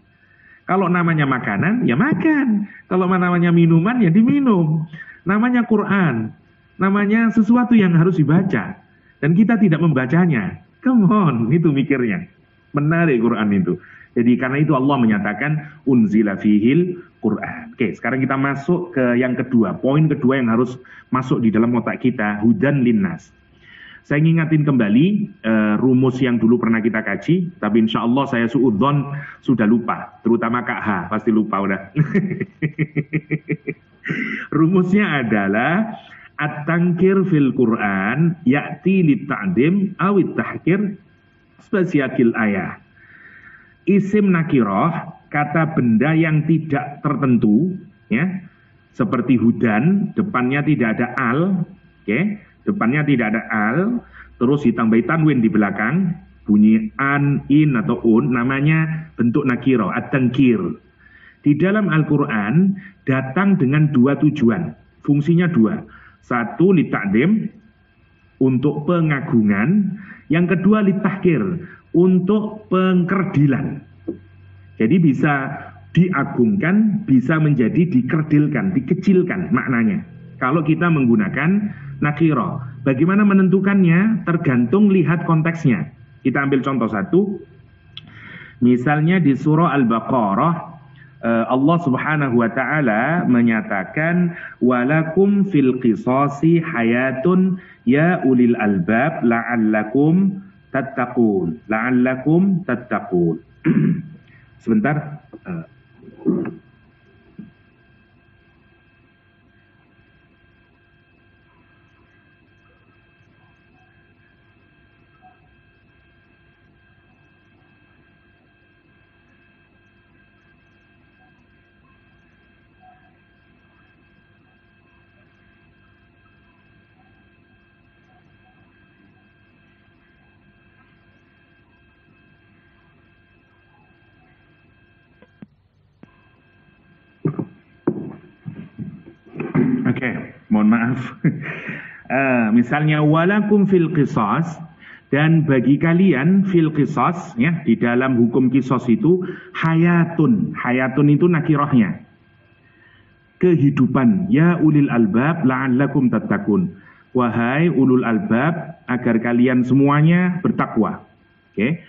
Kalau namanya makanan, ya makan. Kalau namanya minuman, ya diminum. Namanya Quran. Namanya sesuatu yang harus dibaca. Dan kita tidak membacanya. Come on, itu mikirnya. Menarik Quran itu. Jadi karena itu Allah menyatakan unzila fihil Quran. Oke, sekarang kita masuk ke yang kedua. Poin kedua yang harus masuk di dalam otak kita, hudan linnas. Saya ngingatin kembali rumus yang dulu pernah kita kaji, tapi insya Allah saya suudzon sudah lupa, terutama Kak H, pasti lupa udah. Rumusnya adalah at-tankir fil Quran ya'ti lit-ta'dim awit tahkir spesiakil ayah. Isim nakiroh, kata benda yang tidak tertentu, ya, seperti hudan, depannya tidak ada al, depannya tidak ada al, terus ditambahi tanwin di belakang, bunyi an, in atau un, namanya bentuk nakiroh, at-tankir. Di dalam Al-Quran datang dengan 2 tujuan, fungsinya 2. Satu, litakdim, untuk pengagungan. Yang kedua, litahkir, untuk pengkerdilan. Jadi bisa diagungkan, bisa menjadi dikerdilkan, dikecilkan maknanya. Kalau kita menggunakan nakiro. Bagaimana menentukannya? Tergantung lihat konteksnya. Kita ambil contoh satu. Misalnya di surah Al-Baqarah, Allah Subhanahu wa taala menyatakan walakum fil qisasi hayatun ya ulil albab la'allakum tattaqun. La'allakum tattaqun. Sebentar. Oke, mohon maaf. Misalnya walakum fil qisas, dan bagi kalian fil qisas, ya, di dalam hukum kisos itu hayatun. Hayatun itu nakirahnya. Kehidupan, ya ulil albab la'allakum tattaqun. Wahai ulul albab, agar kalian semuanya bertakwa. Oke.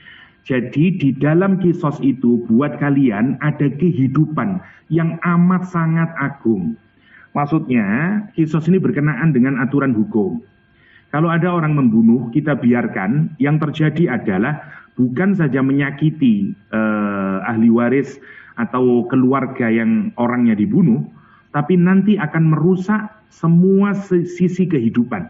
Jadi di dalam kisos itu buat kalian ada kehidupan yang amat sangat agung. Maksudnya, kisos ini berkenaan dengan aturan hukum. Kalau ada orang membunuh, kita biarkan. Yang terjadi adalah bukan saja menyakiti ahli waris atau keluarga yang orangnya dibunuh, tapi nanti akan merusak semua sisi kehidupan.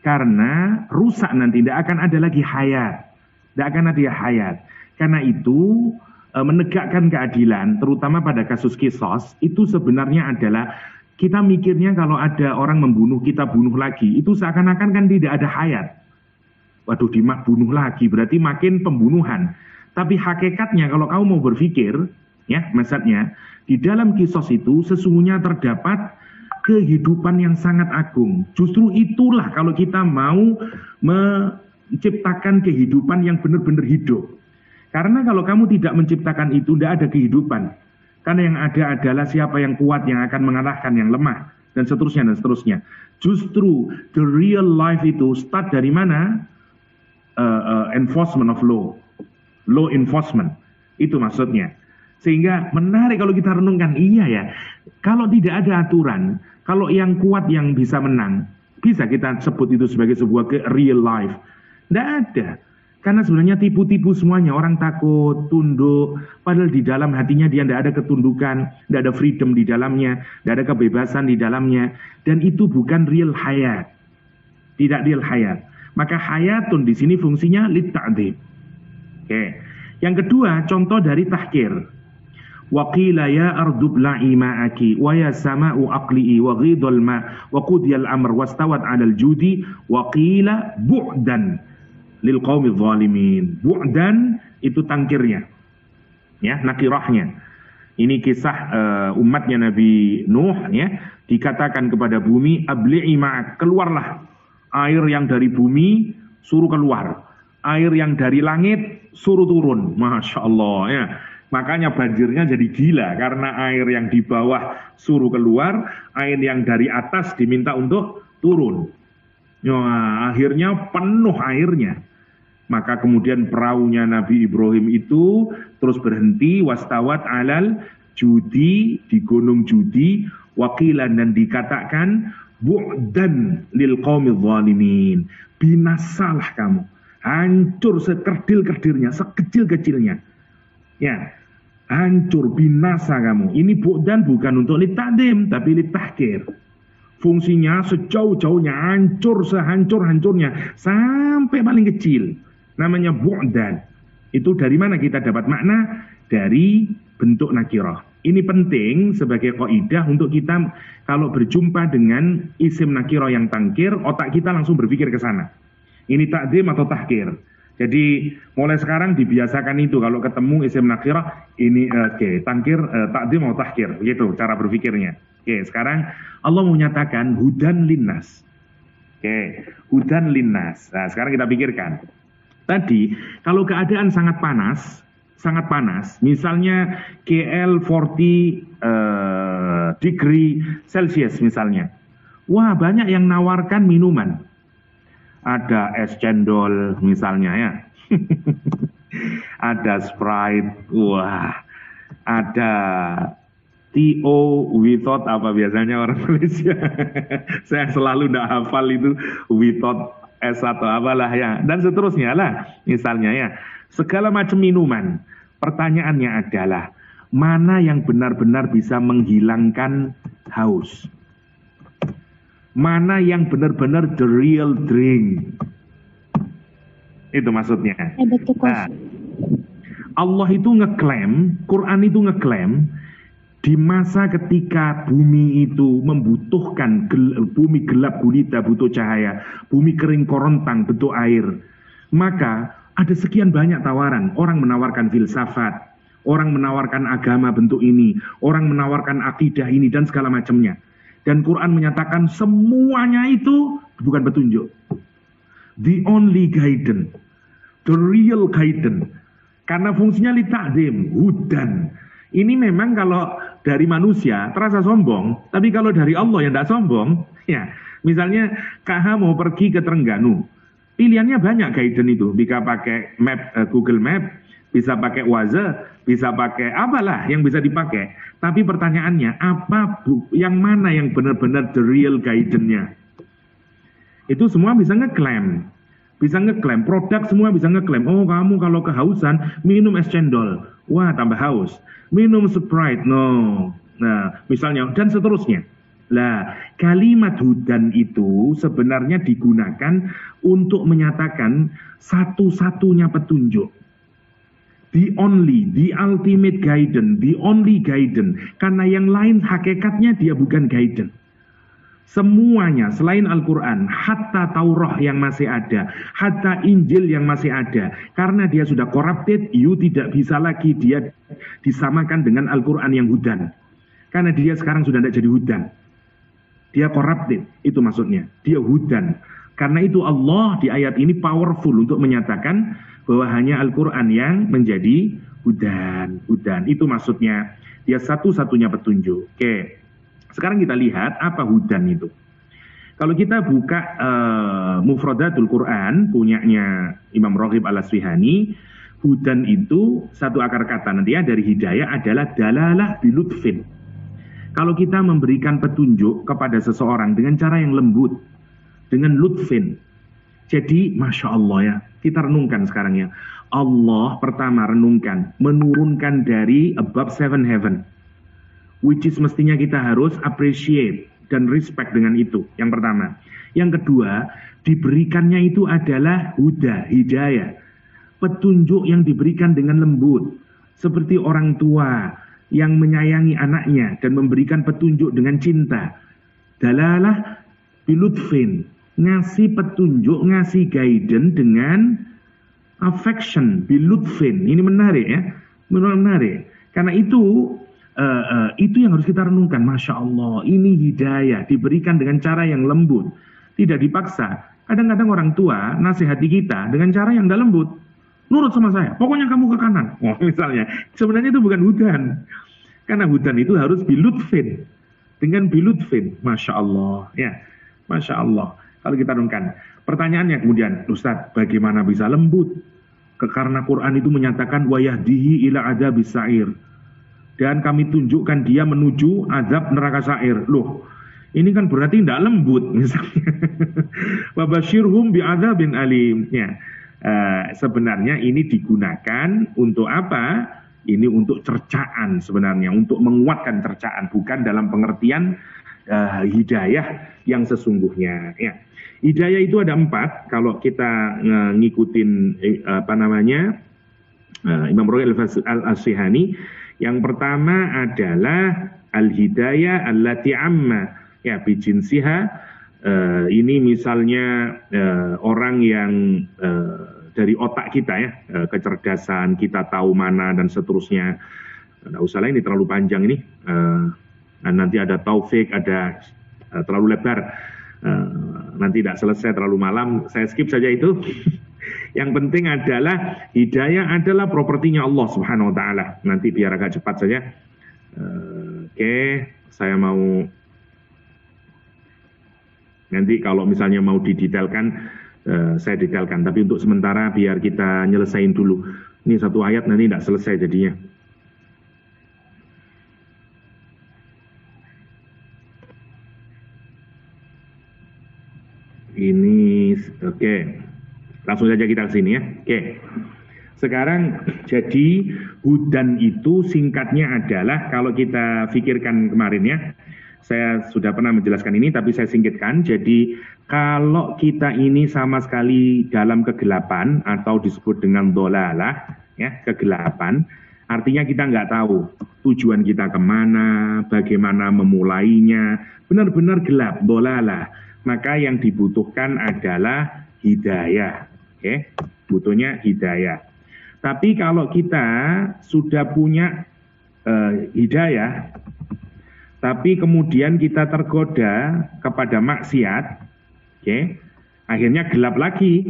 Karena rusak nanti, tidak akan ada lagi hayat. Tidak akan ada hayat. Karena itu, menegakkan keadilan, terutama pada kasus kisos, itu sebenarnya adalah kita mikirnya kalau ada orang membunuh, kita bunuh lagi. Itu seakan-akan kan tidak ada hayat. Waduh, bunuh lagi, berarti makin pembunuhan. Tapi hakikatnya kalau kamu mau berpikir, ya, maksudnya, di dalam kisos itu sesungguhnya terdapat kehidupan yang sangat agung. Justru itulah kalau kita mau menciptakan kehidupan yang benar-benar hidup. Karena kalau kamu tidak menciptakan itu, tidak ada kehidupan. Karena yang ada adalah siapa yang kuat yang akan mengalahkan yang lemah, dan seterusnya dan seterusnya. Justru the real life itu start dari mana? Enforcement of law, law enforcement, itu maksudnya. Sehingga menarik kalau kita renungkan, iya ya, kalau tidak ada aturan, kalau yang kuat yang bisa menang, bisa kita sebut itu sebagai sebuah real life. Tidak ada. Karena sebenarnya tipu-tipu semuanya, orang takut, tunduk, padahal di dalam hatinya dia tidak ada ketundukan, tidak ada freedom di dalamnya, tidak ada kebebasan di dalamnya, dan itu bukan real hayat, tidak real hayat. Maka hayatun di sini fungsinya litta'dzib. Oke. Yang kedua, contoh dari tahkir. Wa qila ya ardu bla'i ma'aki wa ya sama'u aqli'i wa ghidal ma' wa qudiyal amr wastawat 'alal judi wa qila bu'dan lil qaumidz zalimin. Bu'dan itu tangkirnya, ya, nakirahnya. Ini kisah umatnya Nabi Nuh, ya, dikatakan kepada bumi, abli'i ma'ak, keluarlah. Air yang dari bumi suruh keluar, air yang dari langit suruh turun. Masya Allah, ya. Makanya banjirnya jadi gila karena air yang di bawah suruh keluar, air yang dari atas diminta untuk turun. Nah, akhirnya penuh airnya. Maka kemudian perahunya Nabi Ibrahim itu terus berhenti, wastawat alal judi, di gunung judi, wakilan, dan dikatakan bu'dan lil qaumidz zalimin. Binasalah kamu, hancur sekerdil-kerdirnya, sekecil-kecilnya. Ya, hancur, binasa kamu. Ini bu'dan bukan untuk litakdim, tapi litahkir. Fungsinya sejauh-jauhnya, hancur sehancur-hancurnya, sampai paling kecil. Namanya bu'dan. Itu dari mana kita dapat makna? Dari bentuk nakirah. Ini penting sebagai kaidah untuk kita kalau berjumpa dengan isim nakirah yang tangkir, otak kita langsung berpikir ke sana. Ini takdim atau tahkir. Jadi mulai sekarang dibiasakan itu kalau ketemu isim nakirah, ini tangkir, takdim atau tahkir. Begitu cara berpikirnya. Sekarang Allah menyatakan hudan linnas. Hudan linnas. Nah, sekarang kita pikirkan. Tadi, kalau keadaan sangat panas, misalnya KL 40 degree Celsius misalnya. Wah, banyak yang nawarkan minuman. Ada es cendol misalnya, ya. Ada Sprite, wah. Ada TO without apa biasanya orang Malaysia. Saya selalu tidak hafal itu without es atau apalah, ya, dan seterusnya lah misalnya, ya, segala macam minuman. Pertanyaannya adalah mana yang benar-benar bisa menghilangkan haus, mana yang benar-benar the real drink, itu maksudnya. Nah, Allah itu ngeklaim, Quran itu ngeklaim di masa ketika bumi itu membutuhkan, bumi gelap gulita butuh cahaya, bumi kering korontang butuh air, maka ada sekian banyak tawaran. Orang menawarkan filsafat, orang menawarkan agama bentuk ini, orang menawarkan akidah ini dan segala macamnya. Dan Quran menyatakan semuanya itu bukan petunjuk. The only guidance, the real guidance. Karena fungsinya li ta'zim, hudan. Ini memang kalau dari manusia terasa sombong, tapi kalau dari Allah yang tidak sombong, ya. Misalnya KH mau pergi ke Trengganu, pilihannya banyak guidance itu. Bisa pakai map, Google Map, bisa pakai Waze, bisa pakai apalah yang bisa dipakai. Tapi pertanyaannya, yang mana yang benar-benar the real guidance-nya? Itu semua bisa ngeklaim. Bisa ngeklaim, produk semua bisa ngeklaim. Oh, kamu kalau kehausan, minum es cendol. Wah, tambah haus. Minum Sprite, no. Nah, misalnya, dan seterusnya. Lah, kalimat hudan itu sebenarnya digunakan untuk menyatakan satu-satunya petunjuk. The only, the ultimate guidance, the only guidance. Karena yang lain hakikatnya dia bukan guidance. Semuanya selain Al-Quran, hatta Taurah yang masih ada, hatta Injil yang masih ada. Karena dia sudah corrupted, you tidak bisa lagi dia disamakan dengan Al-Quran yang hudan. Karena dia sekarang sudah tidak jadi hudan. Dia corrupted, itu maksudnya. Dia hudan. Karena itu Allah di ayat ini powerful untuk menyatakan bahwa hanya Al-Quran yang menjadi hudan. Itu maksudnya. Dia satu-satunya petunjuk. Oke. Sekarang kita lihat apa hudan itu. Kalau kita buka Mufradatul Quran punyanya Imam Raghib Al-Asfihani, hudan itu satu akar kata nanti ya dari hidayah adalah dalalah bilutfin. Kalau kita memberikan petunjuk kepada seseorang dengan cara yang lembut, dengan lutfin. Jadi Masya Allah ya, kita renungkan sekarang ya. Allah pertama renungkan, menurunkan dari above seven heaven. Which is mestinya kita harus appreciate dan respect dengan itu. Yang pertama. Yang kedua, diberikannya itu adalah huda, hidayah. Petunjuk yang diberikan dengan lembut. Seperti orang tua yang menyayangi anaknya dan memberikan petunjuk dengan cinta. Dalalah bilutfin. Ngasih petunjuk, ngasih guidance dengan affection, bilutfin. Ini menarik ya. Menarik. Karena itu yang harus kita renungkan. Masya Allah, ini hidayah diberikan dengan cara yang lembut, tidak dipaksa. Kadang-kadang orang tua nasihati kita dengan cara yang tidak lembut. Nurut sama saya, pokoknya kamu ke kanan. Oh, misalnya, sebenarnya itu bukan hudan. Karena hudan itu harus bilutfin. Dengan bilutfin, Masya Allah. Ya, Masya Allah. Kalau kita renungkan. Pertanyaannya kemudian, Ustadz, bagaimana bisa lembut? Karena Quran itu menyatakan, wayahdihi ila adzabis sa'ir. Dan kami tunjukkan dia menuju azab neraka sa'ir. Loh, ini kan berarti tidak lembut misalnya. Wabasyirhum bi'adzabin alim. Ya. Sebenarnya ini digunakan untuk apa? Ini untuk cercaan sebenarnya, untuk menguatkan cercaan, bukan dalam pengertian hidayah yang sesungguhnya. Ya. Hidayah itu ada 4. Kalau kita ngikutin Imam Raghib Al-Asfihani, yang pertama adalah al-hidayah allati amma ya bijinsiha. Ini misalnya orang yang dari otak kita ya, kecerdasan kita tahu mana dan seterusnya. Nggak usah lah, ini terlalu panjang ini. Nanti ada taufik, ada terlalu lebar. Nanti tidak selesai, terlalu malam. Saya skip saja itu. Yang penting adalah hidayah adalah propertinya Allah Subhanahu wa taala. Nanti biar agak cepat saja. Oke, saya mau nanti kalau misalnya mau didetailkan saya detailkan, tapi untuk sementara biar kita nyelesain dulu. Ini satu ayat nanti tidak selesai jadinya. Ini oke. Langsung saja kita ke sini ya. Oke. Sekarang jadi hudan itu singkatnya adalah, kalau kita pikirkan kemarin ya, saya sudah pernah menjelaskan ini tapi saya singkatkan. Jadi kalau kita ini sama sekali dalam kegelapan atau disebut dengan dhalalah ya, kegelapan, artinya kita nggak tahu tujuan kita kemana, bagaimana memulainya, benar-benar gelap, dhalalah. Maka yang dibutuhkan adalah hidayah. Oke, butuhnya hidayah. Tapi kalau kita sudah punya hidayah, tapi kemudian kita tergoda kepada maksiat, akhirnya gelap lagi.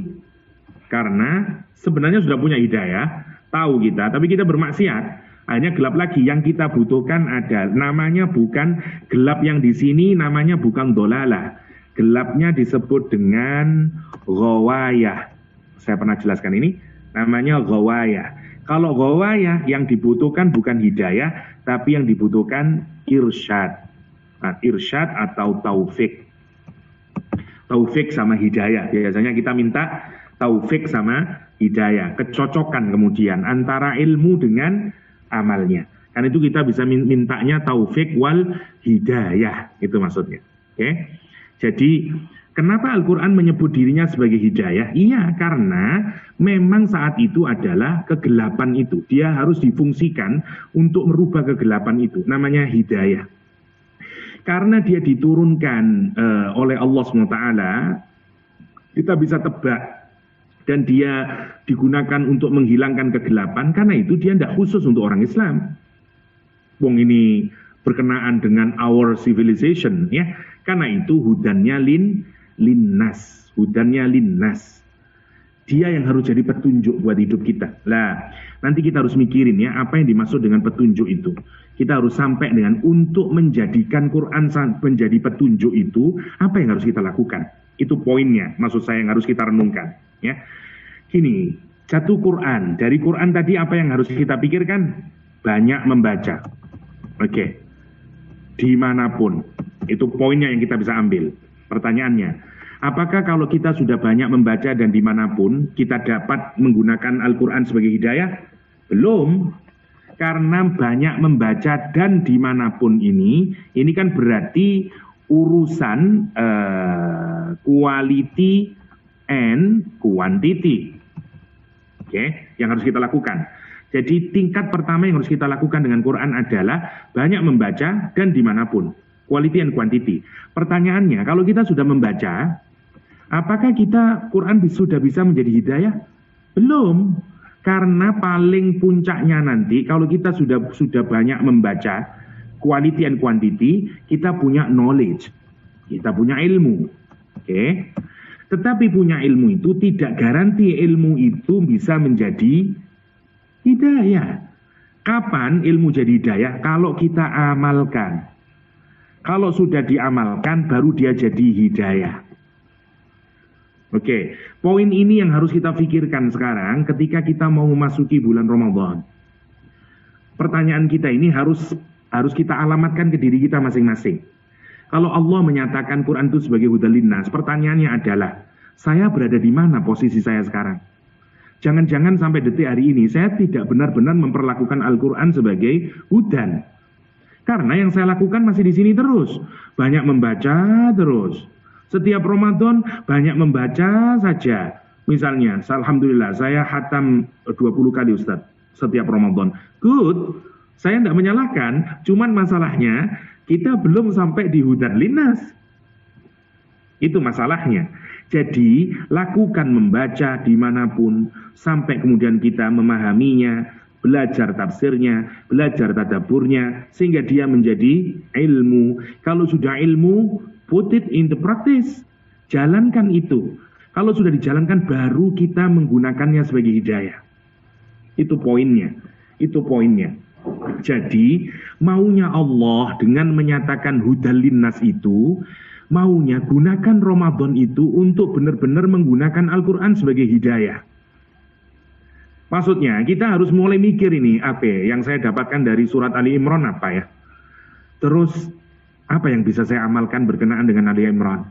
Karena sebenarnya sudah punya hidayah, tahu kita, tapi kita bermaksiat. Akhirnya gelap lagi. Yang kita butuhkan ada, namanya bukan gelap yang di sini, namanya bukan dolalah. Gelapnya disebut dengan ghawayah. Saya pernah jelaskan ini, namanya ghawayah. Kalau ghawayah yang dibutuhkan bukan hidayah, tapi yang dibutuhkan irsyad. Nah, irsyad atau taufik. Taufik sama hidayah. Biasanya kita minta taufik sama hidayah, kecocokan kemudian antara ilmu dengan amalnya. Karena itu kita bisa mintanya taufik wal hidayah, itu maksudnya. Jadi kenapa Al-Quran menyebut dirinya sebagai hidayah? Iya, karena memang saat itu adalah kegelapan itu. Dia harus difungsikan untuk merubah kegelapan itu. Namanya hidayah. Karena dia diturunkan oleh Allah SWT, kita bisa tebak. Dan dia digunakan untuk menghilangkan kegelapan, karena itu dia tidak khusus untuk orang Islam. Wong ini berkenaan dengan our civilization, ya. Karena itu hudannya linnas, hudannya linnas. Dia yang harus jadi petunjuk buat hidup kita. Lah, nanti kita harus mikirin ya, apa yang dimaksud dengan petunjuk itu. Kita harus sampai dengan untuk menjadikan Quran menjadi petunjuk itu, apa yang harus kita lakukan? Itu poinnya, maksud saya yang harus kita renungkan. Ya, gini, satu Quran. Dari Quran tadi apa yang harus kita pikirkan? Banyak membaca. Oke. Dimanapun. Itu poinnya yang kita bisa ambil. Pertanyaannya, apakah kalau kita sudah banyak membaca dan dimanapun, kita dapat menggunakan Al-Quran sebagai hidayah? Belum. Karena banyak membaca dan dimanapun ini kan berarti urusan quality and quantity. Yang harus kita lakukan. Jadi tingkat pertama yang harus kita lakukan dengan Quran adalah banyak membaca dan dimanapun. Quality and quantity. Pertanyaannya, kalau kita sudah membaca, apakah kita Quran sudah bisa menjadi hidayah? Belum. Karena paling puncaknya nanti, kalau kita sudah banyak membaca, quality and quantity, kita punya knowledge. Kita punya ilmu. Tetapi punya ilmu itu tidak garanti ilmu itu bisa menjadi hidayah. Kapan ilmu jadi hidayah? Kalau kita amalkan. Kalau sudah diamalkan, baru dia jadi hidayah. Poin ini yang harus kita pikirkan sekarang ketika kita mau memasuki bulan Ramadan. Pertanyaan kita ini harus kita alamatkan ke diri kita masing-masing. Kalau Allah menyatakan Quran itu sebagai hudan linnas, pertanyaannya adalah, saya berada di mana posisi saya sekarang? Jangan-jangan sampai detik hari ini, saya tidak benar-benar memperlakukan Al-Quran sebagai hudan. Karena yang saya lakukan masih di sini terus. Banyak membaca terus. Setiap Ramadan banyak membaca saja. Misalnya, alhamdulillah saya khatam 20 kali Ustaz setiap Ramadan. Good, saya tidak menyalahkan. Cuman masalahnya, kita belum sampai di hudan linnas. Itu masalahnya. Jadi, lakukan membaca dimanapun, sampai kemudian kita memahaminya, belajar tafsirnya, belajar tadaburnya, sehingga dia menjadi ilmu. Kalau sudah ilmu, put it in the practice. Jalankan itu. Kalau sudah dijalankan, baru kita menggunakannya sebagai hidayah. Itu poinnya. Itu poinnya. Jadi, maunya Allah dengan menyatakan hudal linnas itu, maunya gunakan Ramadan itu untuk benar-benar menggunakan Al-Quran sebagai hidayah. Maksudnya, kita harus mulai mikir ini, apa yang saya dapatkan dari surat Ali Imran apa ya? Terus, apa yang bisa saya amalkan berkenaan dengan Ali Imran?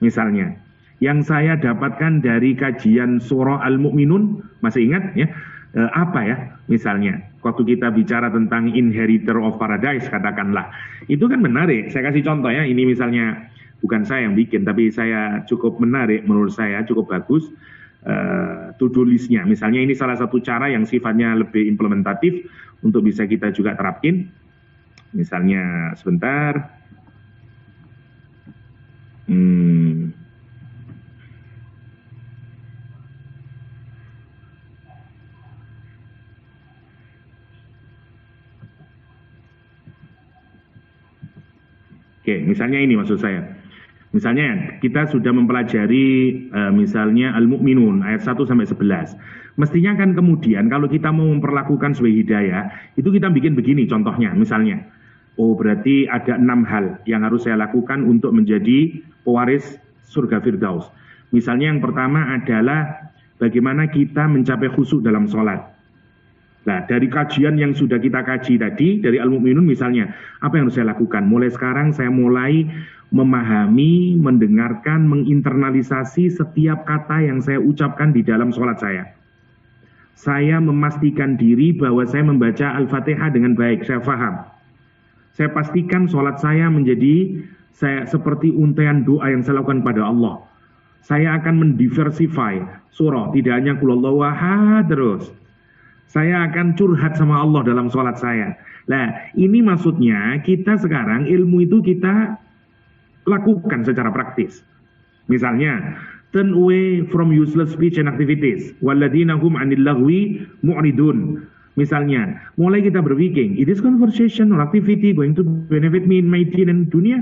Misalnya, yang saya dapatkan dari kajian surah Al-Mu'minun, masih ingat ya? Apa ya? Misalnya, waktu kita bicara tentang inheritor of paradise, katakanlah. Itu kan menarik. Saya kasih contoh ya, ini misalnya, bukan saya yang bikin, tapi saya cukup menarik, menurut saya cukup bagus. To-do list-nya. Misalnya ini salah satu cara yang sifatnya lebih implementatif untuk bisa kita juga terapin. Misalnya sebentar. Oke, misalnya ini maksud saya. Misalnya kita sudah mempelajari misalnya Al-Mu'minun ayat 1 sampai 11. Mestinya kan kemudian kalau kita mau memperlakukan sebagai hidayah, itu kita bikin begini contohnya, misalnya. Oh, berarti ada 6 hal yang harus saya lakukan untuk menjadi pewaris surga Firdaus. Misalnya yang pertama adalah bagaimana kita mencapai khusyuk dalam sholat. Nah, dari kajian yang sudah kita kaji tadi, dari Al-Mu'minun misalnya, apa yang harus saya lakukan? Mulai sekarang saya mulai memahami, mendengarkan, menginternalisasi setiap kata yang saya ucapkan di dalam sholat saya. Saya memastikan diri bahwa saya membaca Al-Fatihah dengan baik, saya faham. Saya pastikan sholat saya menjadi seperti untaian doa yang saya lakukan pada Allah. Saya akan mendiversify surah, tidak hanya Qul ahad terus. Saya akan curhat sama Allah dalam sholat saya. Nah, ini maksudnya kita sekarang ilmu itu kita lakukan secara praktis. Misalnya, turn away from useless speech and activities. Walladzina hum 'anil lagwi mu'ridun. Misalnya, mulai kita berpikir, is this conversation or activity going to benefit me in my deen and dunia?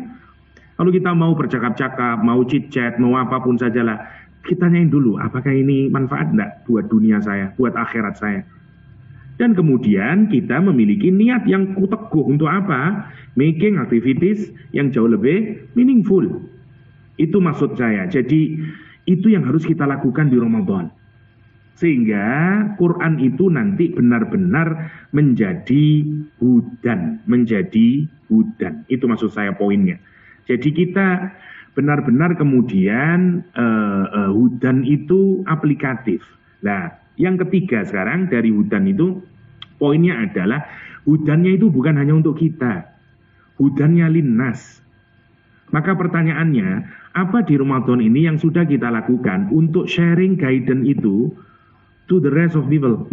Kalau kita mau bercakap-cakap, mau chit-chat, mau apapun sajalah, kita tanyain dulu, apakah ini manfaat enggak buat dunia saya, buat akhirat saya? Dan kemudian kita memiliki niat yang teguh untuk apa? Making activities yang jauh lebih meaningful. Itu maksud saya. Jadi itu yang harus kita lakukan di Ramadan. Sehingga Quran itu nanti benar-benar menjadi hudan. Menjadi hudan. Itu maksud saya poinnya. Jadi kita benar-benar kemudian hudan itu aplikatif. Nah, yang ketiga sekarang dari hudan itu, poinnya adalah hudannya itu bukan hanya untuk kita. Hudannya linnas. Maka pertanyaannya, apa di Ramadan ini yang sudah kita lakukan untuk sharing guidance itu to the rest of people?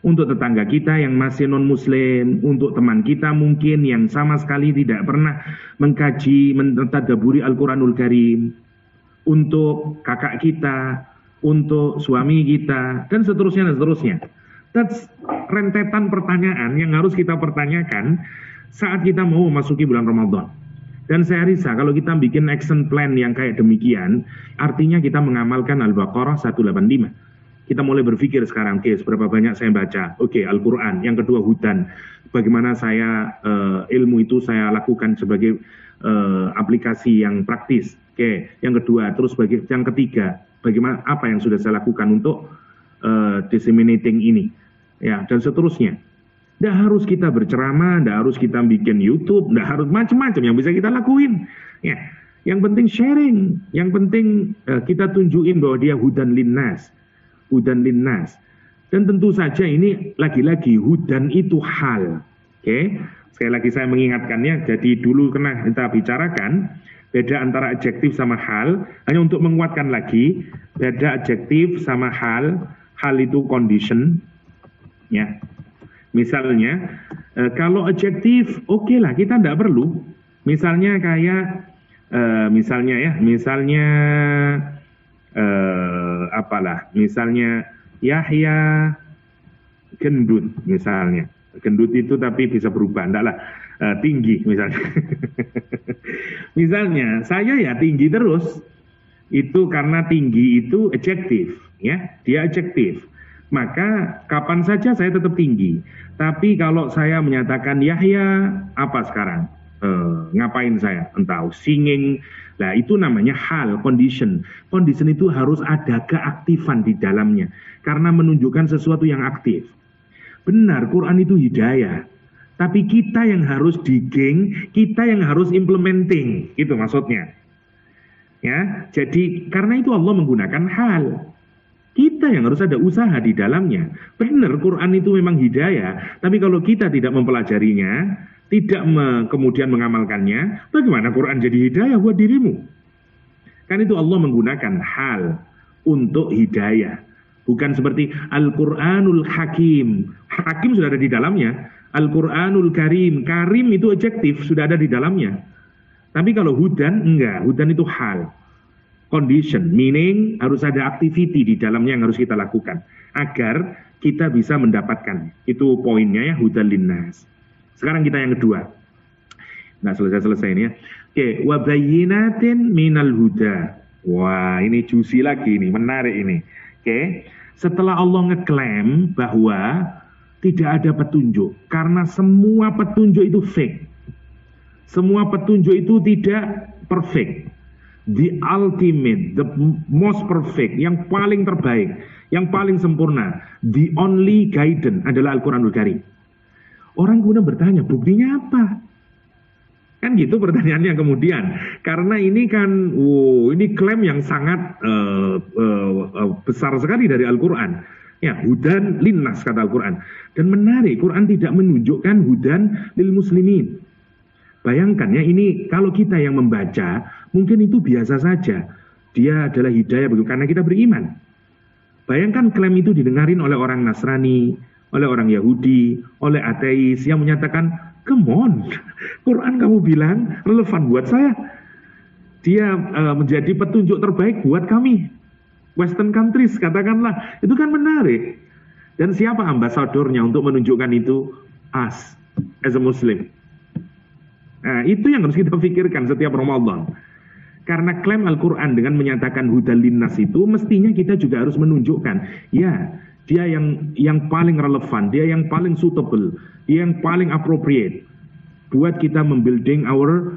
Untuk tetangga kita yang masih non-muslim, untuk teman kita mungkin yang sama sekali tidak pernah mengkaji, mentadaburi Al-Quranul Karim, untuk kakak kita, untuk suami kita, dan seterusnya dan seterusnya. That's rentetan pertanyaan yang harus kita pertanyakan saat kita mau memasuki bulan Ramadan. Dan saya rasa kalau kita bikin action plan yang kayak demikian, artinya kita mengamalkan Al-Baqarah 185. Kita mulai berpikir sekarang, oke, seberapa banyak saya baca, oke, Al-Quran. Yang kedua, hudan. Bagaimana saya ilmu itu saya lakukan sebagai aplikasi yang praktis. Oke, yang kedua, terus yang ketiga, bagaimana apa yang sudah saya lakukan untuk disseminating ini, ya, dan seterusnya. Tidak harus kita berceramah, tidak harus kita bikin YouTube, tidak harus macam-macam yang bisa kita lakuin. Ya, yang penting sharing, yang penting kita tunjukin bahwa dia hudan linnas, hudan linnas. Dan tentu saja ini lagi-lagi hudan itu hal. Oke, sekali lagi saya mengingatkannya. Jadi dulu kena kita bicarakan beda antara adjektif sama hal, hanya untuk menguatkan lagi, beda adjektif sama hal itu condition, ya. Misalnya, kalau adjektif, oke lah, kita tidak perlu. Misalnya kayak, misalnya Yahya gendut, misalnya. Gendut itu tapi bisa berubah, enggak lah. Tinggi misalnya. Misalnya saya ya tinggi terus, itu karena tinggi itu adjektif, ya, dia adjektif. Maka kapan saja saya tetap tinggi. Tapi kalau saya menyatakan Yahya, apa sekarang? Ngapain saya? Entah singing. Nah, itu namanya hal, condition. Condition itu harus ada keaktifan di dalamnya karena menunjukkan sesuatu yang aktif. Benar, Quran itu hidayah. Tapi kita yang harus digging, kita yang harus implementing, itu maksudnya. Ya, jadi karena itu Allah menggunakan hal. Kita yang harus ada usaha di dalamnya. Benar, Quran itu memang hidayah, tapi kalau kita tidak mempelajarinya, tidak kemudian mengamalkannya, bagaimana Quran jadi hidayah buat dirimu? Kan itu Allah menggunakan hal untuk hidayah. Bukan seperti Al-Quranul Hakim. Hakim sudah ada di dalamnya. Al-Quranul Karim. Karim itu adjektif, sudah ada di dalamnya. Tapi kalau hudan, enggak. Hudan itu hal. Condition, meaning harus ada activity di dalamnya yang harus kita lakukan. Agar kita bisa mendapatkan. Itu poinnya ya, hudan linnas. Sekarang kita yang kedua. Nggak selesai-selesai ini ya. Oke, wa bayyinatin minal huda. Wah, ini juicy lagi ini, menarik ini. Oke, setelah Allah ngeklaim bahwa tidak ada petunjuk, karena semua petunjuk itu fake. Semua petunjuk itu tidak perfect. The ultimate, the most perfect, yang paling terbaik, yang paling sempurna, the only guidance adalah Al-Quranul Karim. Orang kemudian bertanya, buktinya apa? Kan gitu pertanyaannya kemudian. Karena ini kan, ini klaim yang sangat besar sekali dari Al-Quran. Ya, hudan linnas kata Al-Quran. Dan menarik, Quran tidak menunjukkan hudan lil muslimin. Bayangkan ya, ini kalau kita yang membaca, mungkin itu biasa saja. Dia adalah hidayah karena kita beriman. Bayangkan klaim itu didengarin oleh orang Nasrani, oleh orang Yahudi, oleh ateis yang menyatakan, come on, Quran kamu bilang relevan buat saya. Dia menjadi petunjuk terbaik buat kami. Western countries katakanlah, itu kan menarik. Dan siapa ambasadornya untuk menunjukkan itu? Us, as a Muslim. Nah, itu yang harus kita pikirkan setiap Ramadan. Karena klaim Al-Quran dengan menyatakan hudal linnas itu, mestinya kita juga harus menunjukkan, ya, dia yang paling relevan, dia yang paling suitable, dia yang paling appropriate buat kita membuilding our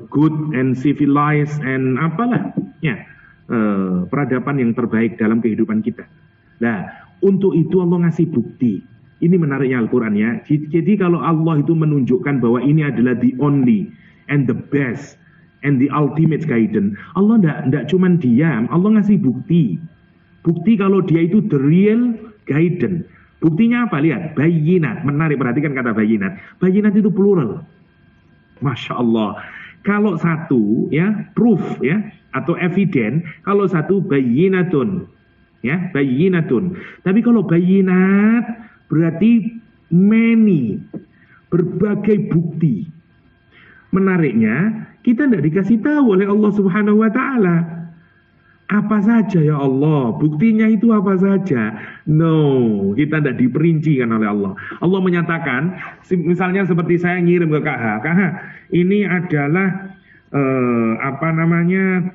good and civilized and apalah, ya, peradaban yang terbaik dalam kehidupan kita. Nah, untuk itu Allah ngasih bukti. Ini menariknya Al-Quran ya. Jadi kalau Allah itu menunjukkan bahwa ini adalah the only and the best and the ultimate guidance, Allah enggak cuman diam, Allah ngasih bukti. Bukti kalau dia itu the real guidance. Buktinya apa? Lihat, bayinat. Menarik, perhatikan kata bayinat. Bayinat itu plural. Masya Allah. Kalau satu ya proof ya atau evidence, kalau satu bayinatun. Ya, bayinatun. Tapi kalau bayinat berarti many, berbagai bukti. Menariknya, kita tidak dikasih tahu oleh Allah Subhanahu wa Ta'ala. Apa saja ya Allah, buktinya itu apa saja? No, kita tidak diperincikan oleh Allah. Allah menyatakan, misalnya seperti saya ngirim ke KH, ini adalah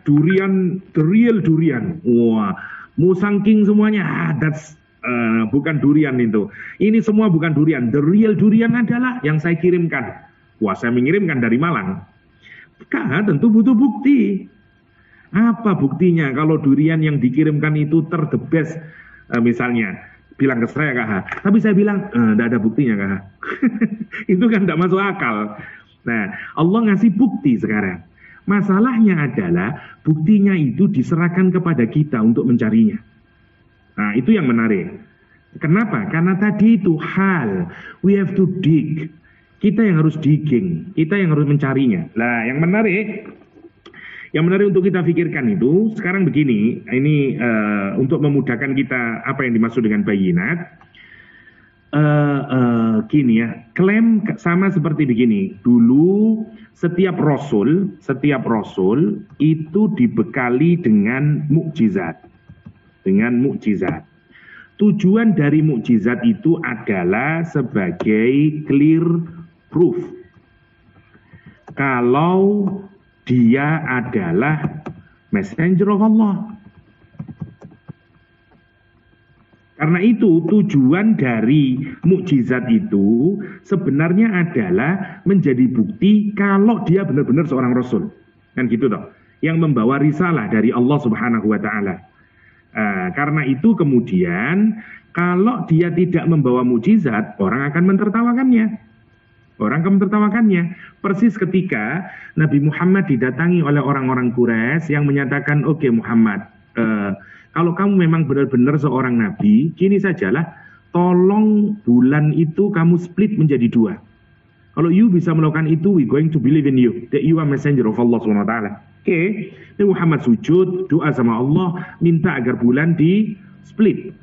durian, the real durian. Wah, musangking semuanya, that's bukan durian itu. Ini semua bukan durian. The real durian adalah yang saya kirimkan. Wah, saya mengirimkan dari Malang. KH tentu butuh bukti. Apa buktinya kalau durian yang dikirimkan itu the best? Misalnya, bilang ke saya KH. Tapi saya bilang, tidak ada buktinya KH. Itu kan tidak masuk akal. Nah, Allah ngasih bukti sekarang. Masalahnya adalah buktinya itu diserahkan kepada kita untuk mencarinya. Nah, itu yang menarik. Kenapa? Karena tadi itu hal, we have to dig. Kita yang harus digging, kita yang harus mencarinya. Nah, yang menarik untuk kita pikirkan itu sekarang begini. Ini untuk memudahkan kita apa yang dimaksud dengan bayinat. Gini ya, klaim sama seperti begini. Dulu setiap rasul itu dibekali dengan mukjizat. Tujuan dari mukjizat itu adalah sebagai clear proof kalau dia adalah messenger of Allah. Karena itu tujuan dari mukjizat itu sebenarnya adalah menjadi bukti kalau dia benar-benar seorang rasul. Kan gitu toh, yang membawa risalah dari Allah Subhanahu wa Ta'ala. Karena itu kemudian kalau dia tidak membawa mukjizat, orang akan mentertawakannya. Persis ketika Nabi Muhammad didatangi oleh orang-orang Quraisy yang menyatakan, oke Muhammad, kalau kamu memang benar-benar seorang nabi, gini sajalah, tolong bulan itu kamu split menjadi 2. Kalau you bisa melakukan itu, we going to believe in you, that you are messenger of Allah SWT. Oke, Nabi Muhammad sujud, doa sama Allah, minta agar bulan di split.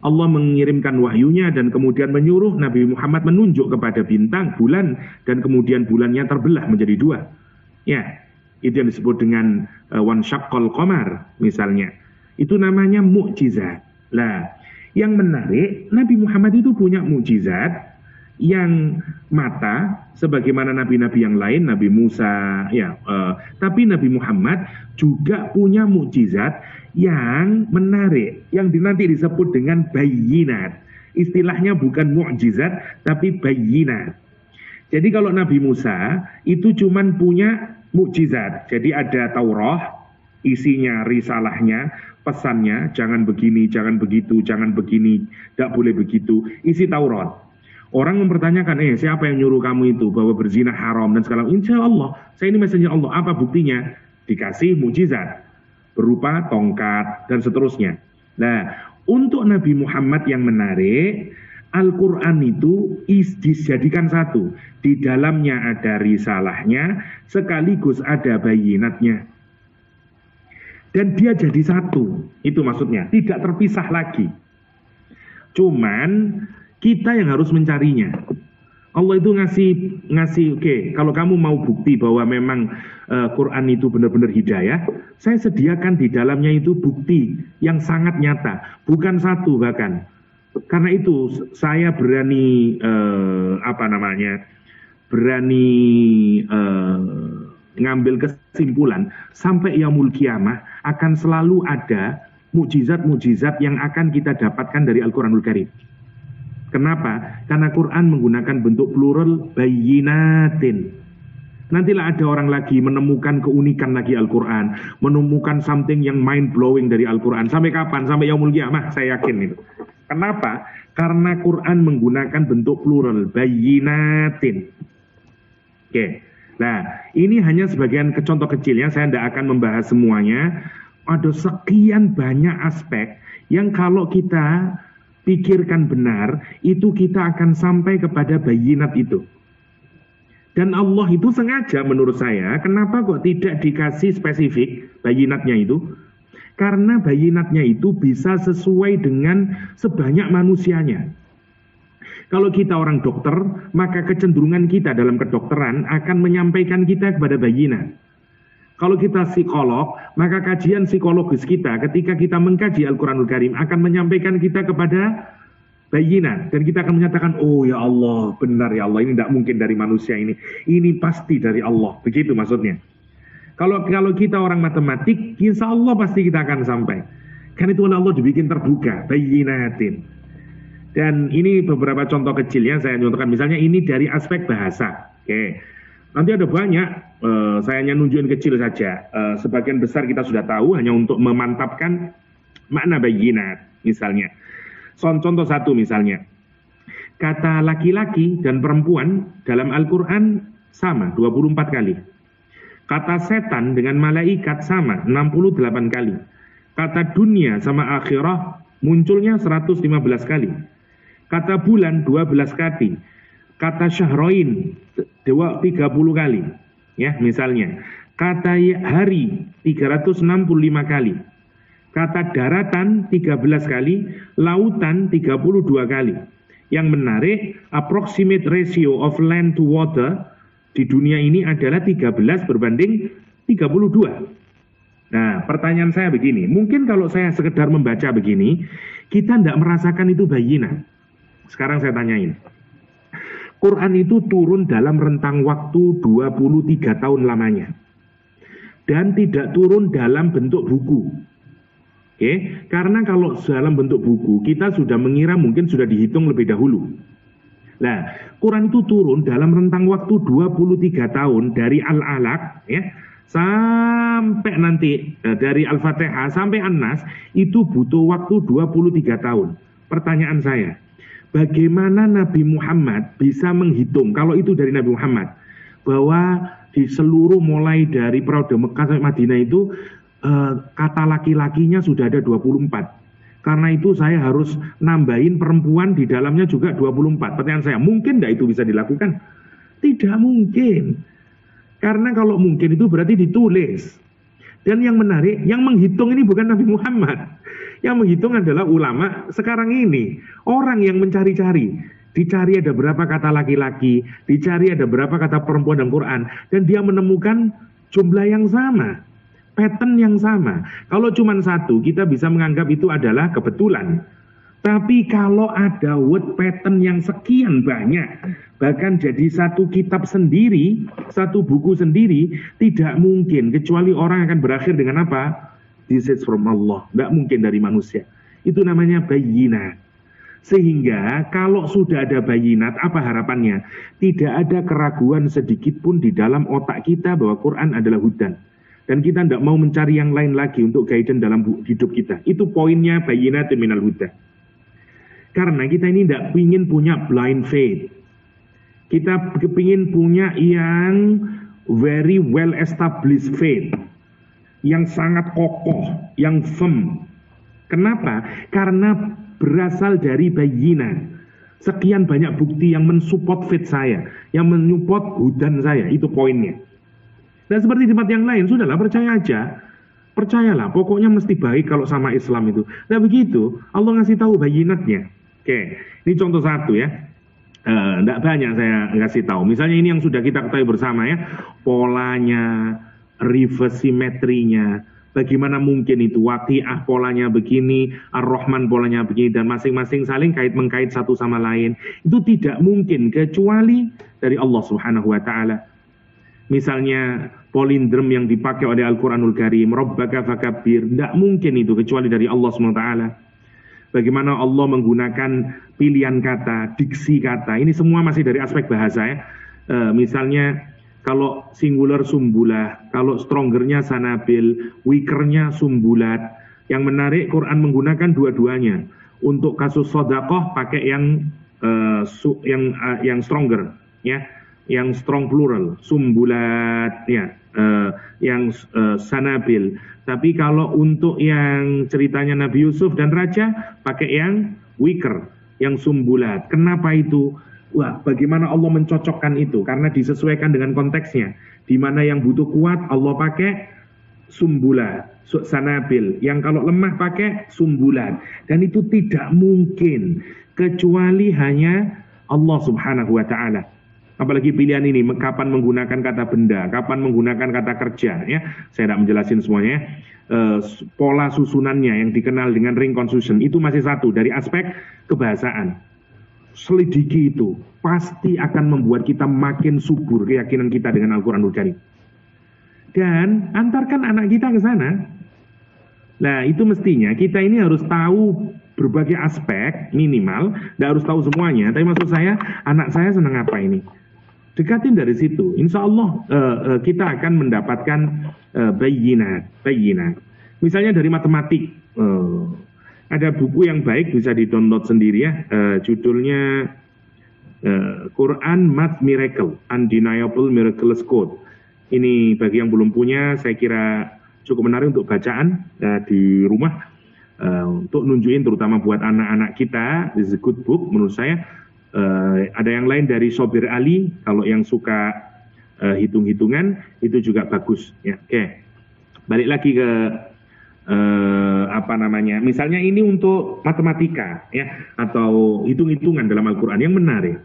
Allah mengirimkan wahyunya dan kemudian menyuruh Nabi Muhammad menunjuk kepada bintang, bulan, dan kemudian bulannya terbelah menjadi 2. Ya, itu yang disebut dengan wan syaqqal qamar misalnya. Itu namanya mukjizat. Lah, yang menarik, Nabi Muhammad itu punya mukjizat yang mata sebagaimana nabi-nabi yang lain, Nabi Musa, ya. Tapi Nabi Muhammad juga punya mukjizat yang menarik, yang nanti disebut dengan bayyinat. Istilahnya bukan mukjizat, tapi bayyinat. Jadi kalau Nabi Musa itu cuman punya mukjizat. Jadi ada Taurat, isinya risalahnya, pesannya, jangan begini, jangan begitu, jangan begini, tidak boleh begitu. Isi Taurat. Orang mempertanyakan, siapa yang nyuruh kamu itu bahwa berzina haram dan segala macam? Insya Allah, saya ini messenger Allah. Apa buktinya? Dikasih mukjizat berupa tongkat dan seterusnya. Nah, untuk Nabi Muhammad yang menarik, Al-Quran itu dijadikan satu. Di dalamnya ada risalahnya, sekaligus ada bayinatnya. Dan dia jadi satu. Itu maksudnya, tidak terpisah lagi. Cuman kita yang harus mencarinya. Allah itu ngasih oke, kalau kamu mau bukti bahwa memang Quran itu benar-benar hidayah, saya sediakan di dalamnya itu bukti yang sangat nyata, bukan satu bahkan. Karena itu saya berani berani ngambil kesimpulan sampai yaumul kiamah akan selalu ada mukjizat-mukjizat yang akan kita dapatkan dari Al-Quranul Karim. Kenapa? Karena Quran menggunakan bentuk plural bayyinatin. Nantilah ada orang lagi menemukan keunikan lagi Al-Quran, menemukan something yang mind blowing dari Al-Quran. Sampai kapan? Sampai yaumul qiyamah, saya yakin itu. Kenapa? Karena Quran menggunakan bentuk plural bayyinatin. Oke. Nah, ini hanya sebagian contoh kecilnya, saya tidak akan membahas semuanya. Ada sekian banyak aspek yang kalau kita pikirkan benar, itu kita akan sampai kepada bayinat itu. Dan Allah itu sengaja menurut saya, kenapa kok tidak dikasih spesifik bayinatnya itu? Karena bayinatnya itu bisa sesuai dengan sebanyak manusianya. Kalau kita orang dokter, maka kecenderungan kita dalam kedokteran akan menyampaikan kita kepada bayinat. Kalau kita psikolog, maka kajian psikologis kita ketika kita mengkaji Al-Quranul Karim akan menyampaikan kita kepada bayinat. Dan kita akan menyatakan, oh ya Allah, benar ya Allah, ini tidak mungkin dari manusia ini pasti dari Allah. Begitu maksudnya. Kalau kita orang matematik, insya Allah pasti kita akan sampai. Kan itu oleh Allah dibikin terbuka, bayinatin. Dan ini beberapa contoh kecil yang saya contohkan. Misalnya ini dari aspek bahasa. Oke. Nanti ada banyak, saya hanya nunjukin kecil saja. Sebagian besar kita sudah tahu hanya untuk memantapkan makna bayinat. Misalnya, contoh satu misalnya. Kata laki-laki dan perempuan dalam Al-Quran sama, 24 kali. Kata setan dengan malaikat sama, 68 kali. Kata dunia sama akhirah munculnya 115 kali. Kata bulan 12 kali. Kata syahroin 30 kali, ya misalnya. Kata hari 365 kali. Kata daratan 13 kali, lautan 32 kali. Yang menarik, approximate ratio of land to water di dunia ini adalah 13 berbanding 32. Nah, pertanyaan saya begini, mungkin kalau saya sekedar membaca begini, kita tidak merasakan itu bayinah. Sekarang saya tanyain. Quran itu turun dalam rentang waktu 23 tahun lamanya. Dan tidak turun dalam bentuk buku. Oke, karena kalau dalam bentuk buku, kita sudah mengira mungkin sudah dihitung lebih dahulu. Nah, Quran itu turun dalam rentang waktu 23 tahun dari Al-Alaq, ya, sampai nanti dari Al-Fatihah sampai An-Nas, itu butuh waktu 23 tahun. Pertanyaan saya, bagaimana Nabi Muhammad bisa menghitung, kalau itu dari Nabi Muhammad, bahwa di seluruh mulai dari periode Mekah sampai Madinah itu kata laki-lakinya sudah ada 24. Karena itu saya harus nambahin perempuan di dalamnya juga 24. Pertanyaan saya, mungkin tidak itu bisa dilakukan? Tidak mungkin. Karena kalau mungkin itu berarti ditulis. Dan yang menarik, yang menghitung ini bukan Nabi Muhammad. Yang menghitung adalah ulama sekarang ini. Orang yang mencari-cari. Dicari ada berapa kata laki-laki, dicari ada berapa kata perempuan dalam Quran. Dan dia menemukan jumlah yang sama. Pattern yang sama. Kalau cuma satu, kita bisa menganggap itu adalah kebetulan. Tapi kalau ada word pattern yang sekian banyak, bahkan jadi satu kitab sendiri, satu buku sendiri, tidak mungkin kecuali orang akan berakhir dengan apa? This is from Allah, nggak mungkin dari manusia. Itu namanya bayyinat. Sehingga kalau sudah ada bayinat, apa harapannya? Tidak ada keraguan sedikit pun di dalam otak kita bahwa Quran adalah hudan. Dan kita tidak mau mencari yang lain lagi untuk guidance dalam hidup kita. Itu poinnya bayinatun minal huda. Karena kita ini tidak ingin punya blind faith. Kita ingin punya yang very well established faith. Yang sangat kokoh, yang firm. Kenapa? Karena berasal dari bayinat. Sekian banyak bukti yang mensupport faith saya, yang mensupport hudan saya. Itu poinnya. Dan seperti tempat yang lain, sudahlah percaya aja. Percayalah, pokoknya mesti baik kalau sama Islam itu. Nah begitu, Allah ngasih tahu bayinatnya. Oke, ini contoh satu ya. Tidak banyak saya ngasih tahu. Misalnya ini yang sudah kita ketahui bersama ya. Polanya, reverse simetrinya. Bagaimana mungkin itu? Waqi'ah polanya begini, Ar-Rahman polanya begini. Dan masing-masing saling kait-mengkait satu sama lain. Itu tidak mungkin kecuali dari Allah subhanahu wa ta'ala. Misalnya polindrom yang dipakai oleh Al-Quranul Karim, Rabbaka fakabbir, tidak mungkin itu kecuali dari Allah SWT. Bagaimana Allah menggunakan pilihan kata, diksi kata, ini semua masih dari aspek bahasa ya. Misalnya kalau singular sumbulah, kalau strongernya sanabil, weakernya sumbulat. Yang menarik Quran menggunakan dua-duanya. Untuk kasus sodakoh pakai yang stronger ya. Yang strong plural, sumbulat ya, yang sanabil. Tapi kalau untuk yang ceritanya Nabi Yusuf dan Raja pakai yang weaker, yang sumbulat. Kenapa itu? Wah, bagaimana Allah mencocokkan itu? Karena disesuaikan dengan konteksnya. Di mana yang butuh kuat Allah pakai sumbulat, sanabil. Yang kalau lemah pakai sumbulat. Dan itu tidak mungkin kecuali hanya Allah Subhanahu wa taala. Apalagi pilihan ini, kapan menggunakan kata benda, kapan menggunakan kata kerja, ya. Saya tidak menjelasin semuanya. Pola susunannya yang dikenal dengan ring conclusion itu masih satu dari aspek kebahasaan. Selidiki itu pasti akan membuat kita makin subur keyakinan kita dengan Al-Quranul Karim. Dan antarkan anak kita ke sana. Nah, itu mestinya kita ini harus tahu berbagai aspek minimal, tidak harus tahu semuanya. Tapi maksud saya, anak saya senang apa ini? Dekatin dari situ. Insya Allah kita akan mendapatkan bayinat. Misalnya dari matematik. Ada buku yang baik bisa di-download sendiri ya. Judulnya Quran Math Miracle, Undeniable Miraculous Code. Ini bagi yang belum punya, saya kira cukup menarik untuk bacaan di rumah. Untuk nunjukin terutama buat anak-anak kita, this is a good book menurut saya. Ada yang lain dari Sobir Ali, kalau yang suka hitung-hitungan itu juga bagus ya. Oke. Balik lagi ke misalnya ini untuk matematika ya, atau hitung-hitungan dalam Al-Quran. Yang menarik,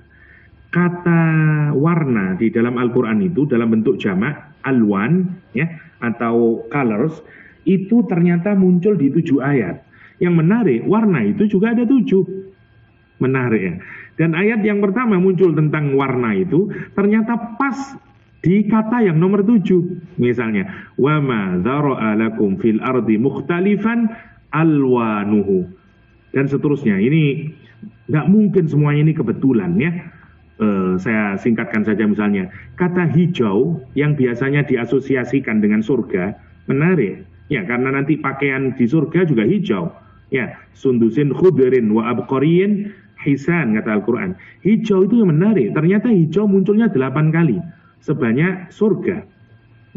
kata warna di dalam Al-Quran itu dalam bentuk jamak alwan ya, atau colors, itu ternyata muncul di 7 ayat. Yang menarik, warna itu juga ada 7. Menarik ya. Dan ayat yang pertama muncul tentang warna itu ternyata pas di kata yang nomor 7. Misalnya, wa ma dzara'a lakum fil ardi mukhtalifan alwanuhu. Dan seterusnya. Ini nggak mungkin semuanya ini kebetulan ya. Saya singkatkan saja misalnya. Kata hijau yang biasanya diasosiasikan dengan surga, menarik. Ya, karena nanti pakaian di surga juga hijau. Ya, sundusin khudrin wa abqariyin hisan, kata Al-Quran. Hijau itu yang menarik. Ternyata hijau munculnya 8 kali. Sebanyak surga.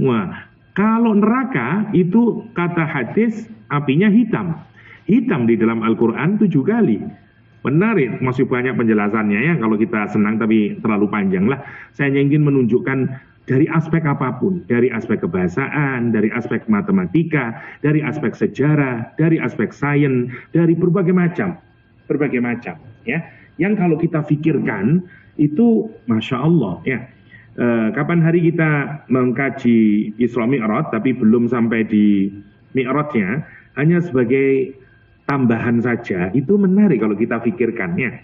Wah, kalau neraka itu kata hadis apinya hitam. Hitam di dalam Al-Quran 7 kali. Menarik, masih banyak penjelasannya ya. Kalau kita senang tapi terlalu panjang lah. Saya ingin menunjukkan dari aspek apapun. Dari aspek kebahasaan, dari aspek matematika, dari aspek sejarah, dari aspek sains, dari berbagai macam. Berbagai macam ya, yang kalau kita pikirkan itu Masya Allah ya. Kapan hari kita mengkaji Isra Mi'raj tapi belum sampai di Mi'rajnya, hanya sebagai tambahan saja itu menarik kalau kita pikirkannya.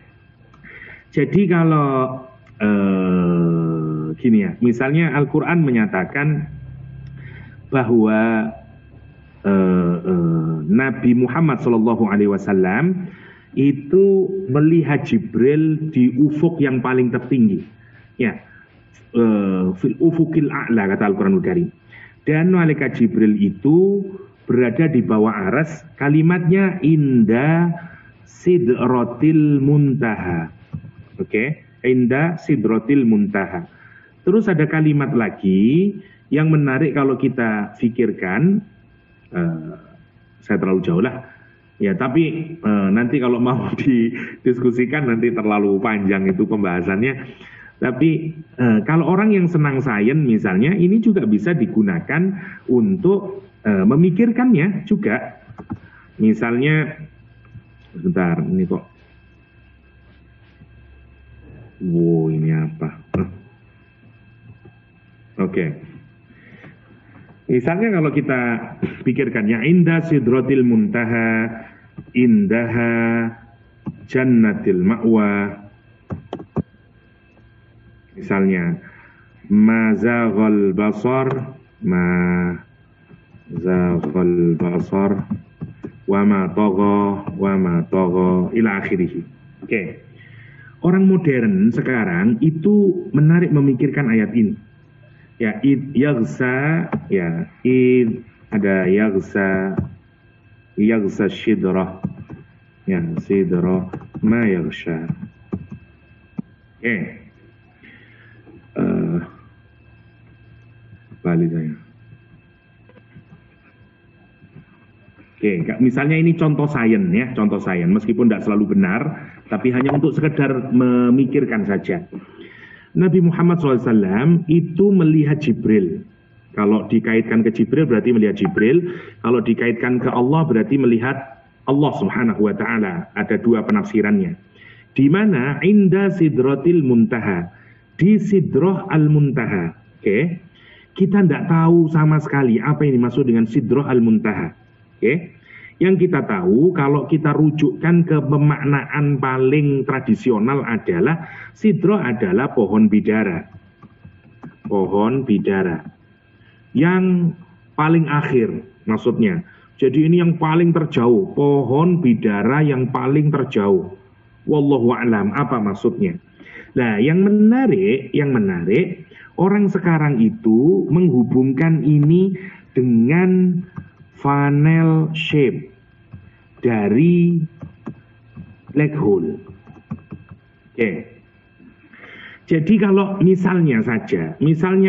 Jadi kalau gini ya, misalnya Al-Quran menyatakan bahwa Nabi Muhammad SAW itu melihat Jibril di ufuk yang paling tertinggi, ya, fil ufukil a'la kata Al-Quranul Karim. Dan malaikat Jibril itu berada di bawah aras, kalimatnya inda sidratil muntaha. Oke, inda sidratil muntaha. Terus ada kalimat lagi yang menarik kalau kita pikirkan, saya terlalu jauh lah. Ya, tapi nanti kalau mau didiskusikan nanti terlalu panjang itu pembahasannya. Tapi kalau orang yang senang sains misalnya, ini juga bisa digunakan untuk memikirkannya juga. Misalnya, sebentar, ini kok. Wow, ini apa? Oke. Misalnya kalau kita pikirkannya, inda sidratil muntaha, indaha jannatil ma'wa. Misalnya, ma zaghal basar, ma zaghal basar, wa ma tagha, ila akhirih. Oke. Orang modern sekarang itu menarik memikirkan ayat ini. Ya, yaghsa, ya, ada yaghsa shidrah. Ya, sidrah ma yaghsha. Oke. Balik saya. Oke, misalnya ini contoh sains ya, contoh sains meskipun tidak selalu benar, tapi hanya untuk sekedar memikirkan saja. Nabi Muhammad SAW itu melihat Jibril. Kalau dikaitkan ke Jibril berarti melihat Jibril. Kalau dikaitkan ke Allah berarti melihat Allah Subhanahu wa Ta'ala. Ada dua penafsirannya. Di mana inda sidratil muntaha, di sidrah al-muntaha. Oke. Kita tidak tahu sama sekali apa yang dimaksud dengan sidrah al-muntaha. Oke. Yang kita tahu kalau kita rujukkan ke pemaknaan paling tradisional adalah sidrah adalah pohon bidara. Pohon bidara. Yang paling akhir maksudnya. Jadi ini yang paling terjauh, pohon bidara yang paling terjauh. Wallahu a'lam, apa maksudnya? Nah, yang menarik, orang sekarang itu menghubungkan ini dengan funnel shape dari black hole. Oke. Jadi kalau misalnya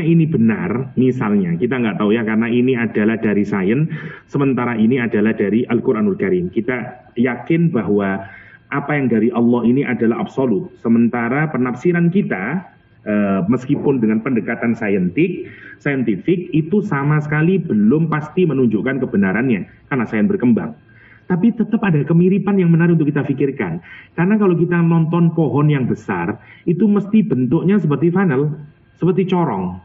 ini benar, misalnya, kita nggak tahu ya karena ini adalah dari sains, sementara ini adalah dari Al-Quranul Karim. Kita yakin bahwa apa yang dari Allah ini adalah absolut, sementara penafsiran kita meskipun dengan pendekatan saintifik itu sama sekali belum pasti menunjukkan kebenarannya karena sains berkembang. Tapi tetap ada kemiripan yang menarik untuk kita pikirkan. Karena kalau kita nonton pohon yang besar, itu mesti bentuknya seperti funnel, seperti corong.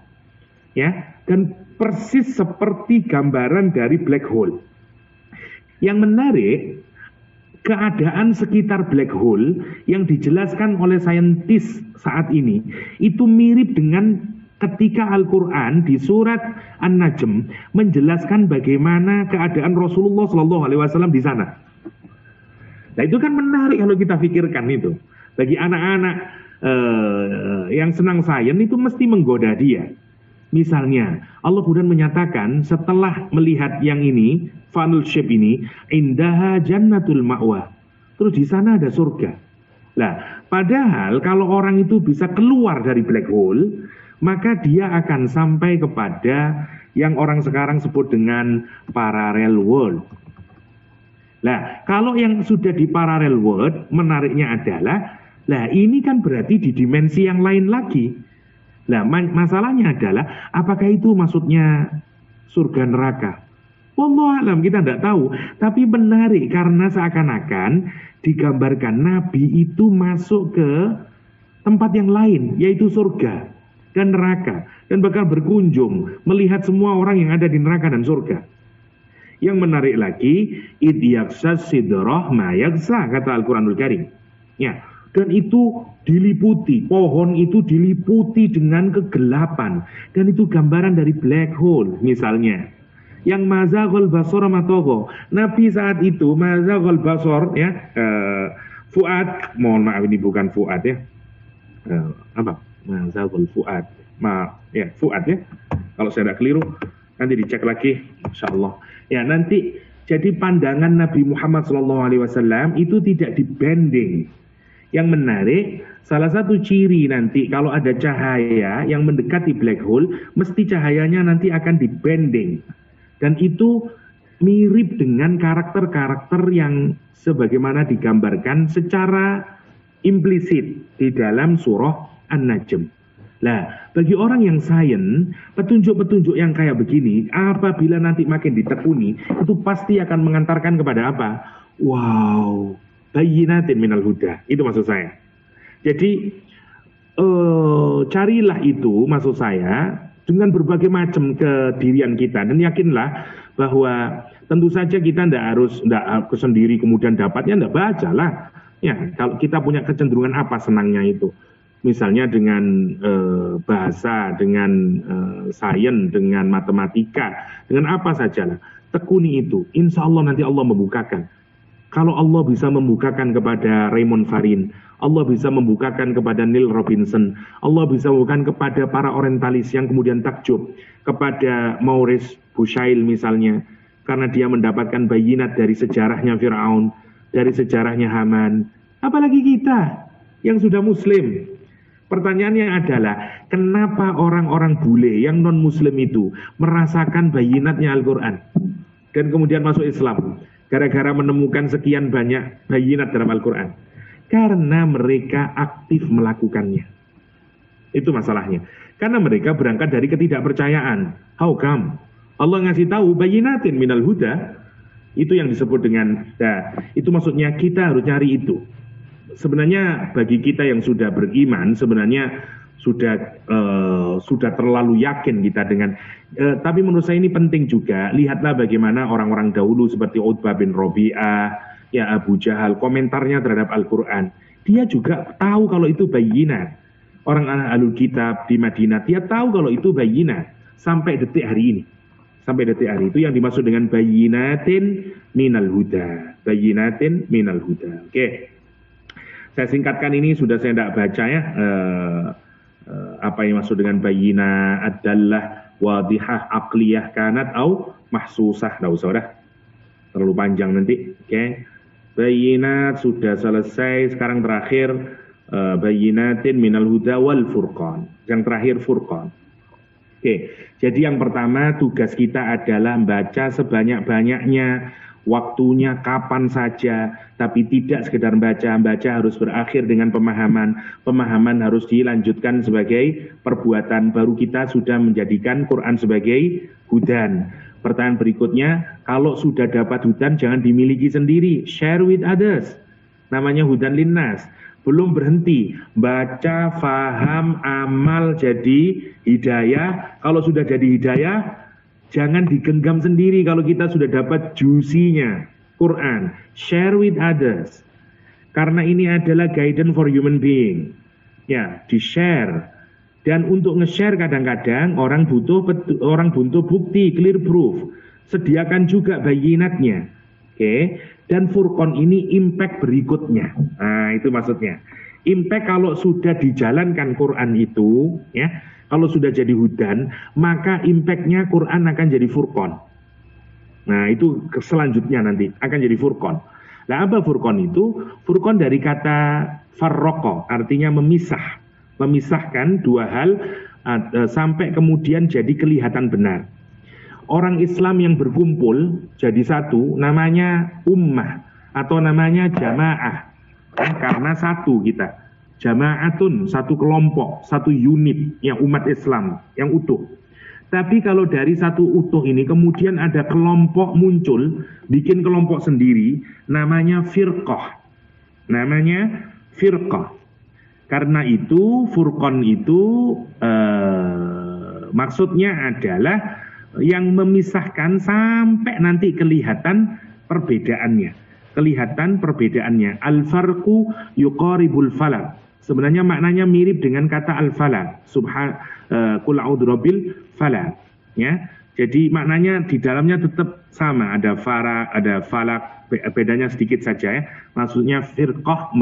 Ya, dan persis seperti gambaran dari black hole. Yang menarik, keadaan sekitar black hole yang dijelaskan oleh saintis saat ini, itu mirip dengan ketika Al-Quran di surat An-Najm menjelaskan bagaimana keadaan Rasulullah SAW di sana. Nah itu kan menarik kalau kita pikirkan itu. Bagi anak-anak yang senang sains itu mesti menggoda dia. Misalnya Allah kemudian menyatakan setelah melihat yang ini, funnel shape ini, indaha jannatul ma'wa. Terus di sana ada surga. Nah, padahal kalau orang itu bisa keluar dari black hole, maka dia akan sampai kepada yang orang sekarang sebut dengan parallel world. Nah, kalau yang sudah di parallel world, menariknya adalah, lah ini kan berarti di dimensi yang lain lagi. Nah, masalahnya adalah, apakah itu maksudnya surga neraka? Wallahu alam, kita tidak tahu. Tapi menarik karena seakan-akan digambarkan Nabi itu masuk ke tempat yang lain, yaitu surga dan neraka, dan bakal berkunjung melihat semua orang yang ada di neraka dan surga. Yang menarik lagi, id yaksha sidrah ma yaksha, kata Al-Quranul Karim. Ya, dan itu diliputi, pohon itu diliputi dengan kegelapan, dan itu gambaran dari black hole misalnya. Yang mazaghal basara matogho. Nabi saat itu mazaghal basar, ya, Fuad, mohon maaf ini bukan Fuad ya, apa? Mazaghal Fuad, ya Fuad ya. Kalau saya tidak keliru, nanti dicek lagi, insya Allah. Ya nanti, jadi pandangan Nabi Muhammad SAW itu tidak dibending. Yang menarik, salah satu ciri nanti kalau ada cahaya yang mendekati black hole, mesti cahayanya nanti akan dibending. Dan itu mirip dengan karakter-karakter yang sebagaimana digambarkan secara implisit di dalam surah An-Najm. Nah, bagi orang yang sains, petunjuk-petunjuk yang kayak begini, apabila nanti makin ditekuni, itu pasti akan mengantarkan kepada apa? Wow, bayyinatin minal huda. Itu maksud saya. Jadi, carilah itu, maksud saya, dengan berbagai macam kedirian kita. Dan yakinlah bahwa tentu saja kita tidak harus sendiri kemudian dapatnya, tidak baca lah. Ya, kalau kita punya kecenderungan apa senangnya itu. Misalnya dengan bahasa, dengan sains, dengan matematika, dengan apa sajalah. Tekuni itu, insya Allah nanti Allah membukakan. Kalau Allah bisa membukakan kepada Raymond Farin, Allah bisa membukakan kepada Neil Robinson, Allah bisa membukakan kepada para orientalis yang kemudian takjub, kepada Maurice Bushail misalnya, karena dia mendapatkan bayinat dari sejarahnya Fir'aun, dari sejarahnya Haman. Apalagi kita yang sudah muslim. Pertanyaannya adalah, kenapa orang-orang bule yang non-muslim itu merasakan bayinatnya Al-Quran dan kemudian masuk Islam gara-gara menemukan sekian banyak bayinat dalam Al-Quran? Karena mereka aktif melakukannya. Itu masalahnya. Karena mereka berangkat dari ketidakpercayaan. How come? Allah ngasih tahu bayinatin minal huda. Itu yang disebut dengan, nah, itu maksudnya kita harus cari itu. Sebenarnya bagi kita yang sudah beriman, sebenarnya sudah terlalu yakin kita dengan. Tapi menurut saya ini penting juga. Lihatlah bagaimana orang-orang dahulu seperti Utbah bin Rabi'ah, ya Abu Jahal, komentarnya terhadap Al-Quran. Dia juga tahu kalau itu bayinat. Orang Ahlul Kitab di Madinah, dia tahu kalau itu bayinat. Sampai detik hari ini. Sampai detik hari itu yang dimaksud dengan bayinatin minal huda. Bayinatin minal huda. Oke. Saya singkatkan ini, sudah saya tidak baca ya. Apa yang maksud dengan bayina adalah wadihah aqliyah kanat au mahsusah. Tidak usah, udah terlalu panjang nanti. Oke. Bayinat sudah selesai. Sekarang terakhir bayinatin minal huda wal furqan. Yang terakhir furqan. Oke. Jadi yang pertama tugas kita adalah membaca sebanyak-banyaknya, waktunya kapan saja, tapi tidak sekedar baca. Baca harus berakhir dengan pemahaman. Pemahaman harus dilanjutkan sebagai perbuatan. Baru kita sudah menjadikan Quran sebagai hudan. Pertanyaan berikutnya, kalau sudah dapat hudan jangan dimiliki sendiri, share with others. Namanya hudan linnas. Belum berhenti, baca, faham, amal jadi hidayah. Kalau sudah jadi hidayah, jangan digenggam sendiri. Kalau kita sudah dapat jusinya Quran, share with others. Karena ini adalah guidance for human being. Ya, di-share. Dan untuk nge-share kadang-kadang orang butuh bukti, clear proof. Sediakan juga bayinatnya. Oke. Dan Furqan ini impact berikutnya. Nah, itu maksudnya. Impact kalau sudah dijalankan Quran itu, ya, kalau sudah jadi hudan, maka impactnya Quran akan jadi Furqan. Nah, itu selanjutnya nanti akan jadi Furqan. Nah, apa Furqan itu? Furqan dari kata farroqo, artinya memisah. Memisahkan dua hal sampai kemudian jadi kelihatan benar. Orang Islam yang berkumpul jadi satu, namanya ummah atau namanya jamaah. Karena satu kita. Jamaatun, satu kelompok, satu unit yang umat Islam yang utuh. Tapi kalau dari satu utuh ini kemudian ada kelompok muncul, bikin kelompok sendiri, namanya firqah. Namanya firqah. Karena itu Furqan itu maksudnya adalah yang memisahkan sampai nanti kelihatan perbedaannya. Kelihatan perbedaannya. Al-farqu yuqaribul falaq. Sebenarnya maknanya mirip dengan kata al-falaq. Qul a'udzu birabbil falaq. Ya. Jadi maknanya di dalamnya tetap sama, ada falak, bedanya sedikit saja ya. Maksudnya firqah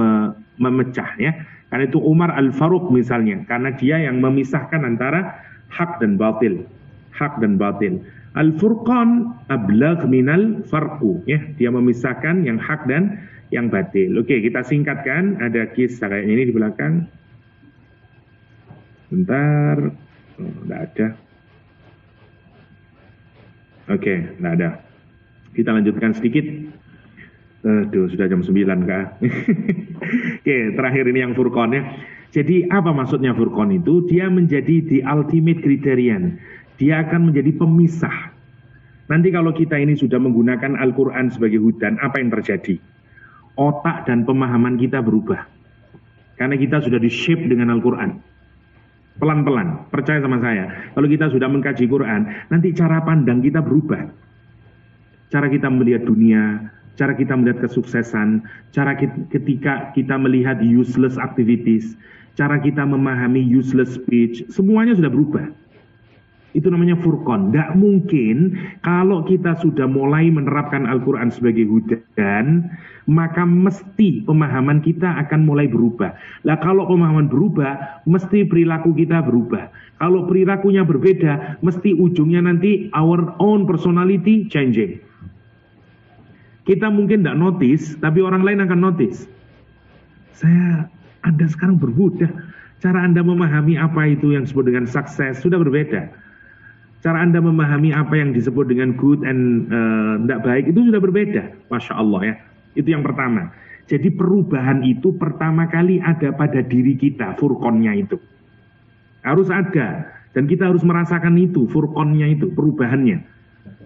memecah ya. Karena itu Umar al-Faruq misalnya, karena dia yang memisahkan antara hak dan batil. Hak dan batil. Al-Furqan ablagh minal farqu ya, dia memisahkan yang hak dan yang batil. Oke, kita singkatkan, ada kisah kayaknya ini di belakang. Bentar. Oh, enggak ada. Oke, enggak ada. Kita lanjutkan sedikit. Aduh, sudah jam 9 Kak. Oke, terakhir ini yang Furqan ya. Jadi apa maksudnya Furqan itu? Dia menjadi the ultimate criterion. Dia akan menjadi pemisah. Nanti kalau kita ini sudah menggunakan Al-Quran sebagai hudan, apa yang terjadi? Otak dan pemahaman kita berubah. Karena kita sudah di-shape dengan Al-Quran. Pelan-pelan, percaya sama saya. Kalau kita sudah mengkaji Quran, nanti cara pandang kita berubah. Cara kita melihat dunia, cara kita melihat kesuksesan, cara ketika kita melihat useless activities, cara kita memahami useless speech, semuanya sudah berubah. Itu namanya Furqan. Tidak mungkin kalau kita sudah mulai menerapkan Al-Quran sebagai hudan, maka mesti pemahaman kita akan mulai berubah. Lah kalau pemahaman berubah, mesti perilaku kita berubah. Kalau perilakunya berbeda, mesti ujungnya nanti our own personality changing. Kita mungkin tidak notice, tapi orang lain akan notice. Anda sekarang berbeda. Cara Anda memahami apa itu yang disebut dengan sukses sudah berbeda. Cara Anda memahami apa yang disebut dengan good and tidak baik itu sudah berbeda. Masya Allah ya. Itu yang pertama. Jadi perubahan itu pertama kali ada pada diri kita, furqonnya itu. Harus ada. Dan kita harus merasakan itu, furqonnya itu, perubahannya.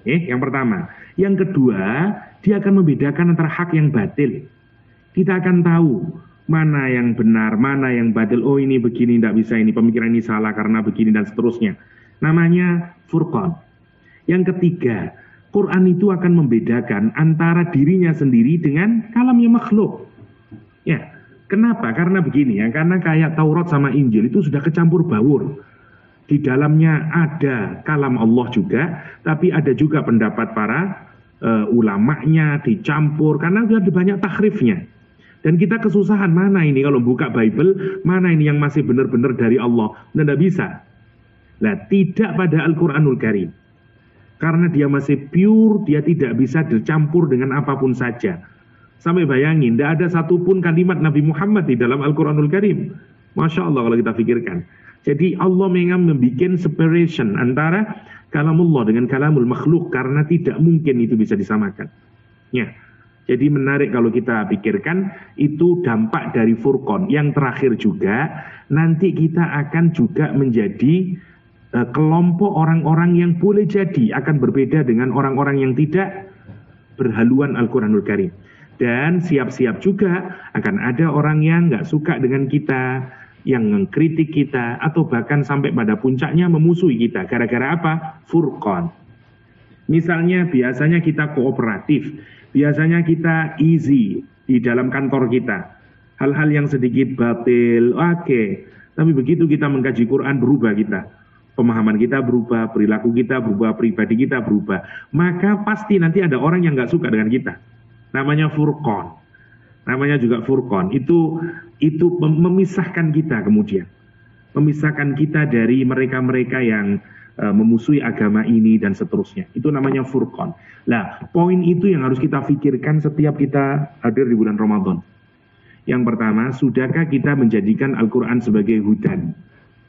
Yang pertama. Yang kedua, dia akan membedakan antara hak yang batil. Kita akan tahu mana yang benar, mana yang batil. Oh ini begini, tidak bisa ini, pemikiran ini salah karena begini dan seterusnya. Namanya Furqan. Yang ketiga, Quran itu akan membedakan antara dirinya sendiri dengan kalamnya makhluk. Ya, kenapa? Karena begini ya, karena kayak Taurat sama Injil itu sudah kecampur baur. Di dalamnya ada kalam Allah juga, tapi ada juga pendapat para ulamanya dicampur karena sudah ada banyak tahrifnya. Dan kita kesusahan mana ini kalau buka Bible, mana ini yang masih benar-benar dari Allah. Tidak bisa. Nah, tidak pada Al-Quranul Karim. Karena dia masih pure, dia tidak bisa dicampur dengan apapun saja. Sampai bayangin, tidak ada satupun kalimat Nabi Muhammad di dalam Al-Quranul Karim. Masya Allah kalau kita pikirkan. Jadi Allah membuat separation antara kalamullah dengan kalamul makhluk. Karena tidak mungkin itu bisa disamakan. Ya. Jadi menarik kalau kita pikirkan, itu dampak dari Furqan. Yang terakhir juga, nanti kita akan juga menjadi kelompok orang-orang yang boleh jadi akan berbeda dengan orang-orang yang tidak berhaluan Al-Quranul Karim. Dan siap-siap juga akan ada orang yang nggak suka dengan kita, yang mengkritik kita, atau bahkan sampai pada puncaknya memusuhi kita. Gara-gara apa? Furqan. Misalnya biasanya kita kooperatif, biasanya kita easy di dalam kantor kita. Hal-hal yang sedikit batil, oke. Tapi begitu kita mengkaji Quran, berubah kita. Pemahaman kita berubah, perilaku kita berubah, pribadi kita berubah. Maka pasti nanti ada orang yang nggak suka dengan kita. Namanya Furqan. Namanya juga Furqan. Itu memisahkan kita kemudian. Memisahkan kita dari mereka-mereka yang memusuhi agama ini dan seterusnya. Itu namanya Furqan. Nah, poin itu yang harus kita pikirkan setiap kita hadir di bulan Ramadan. Yang pertama, sudahkah kita menjadikan Al-Quran sebagai hudan?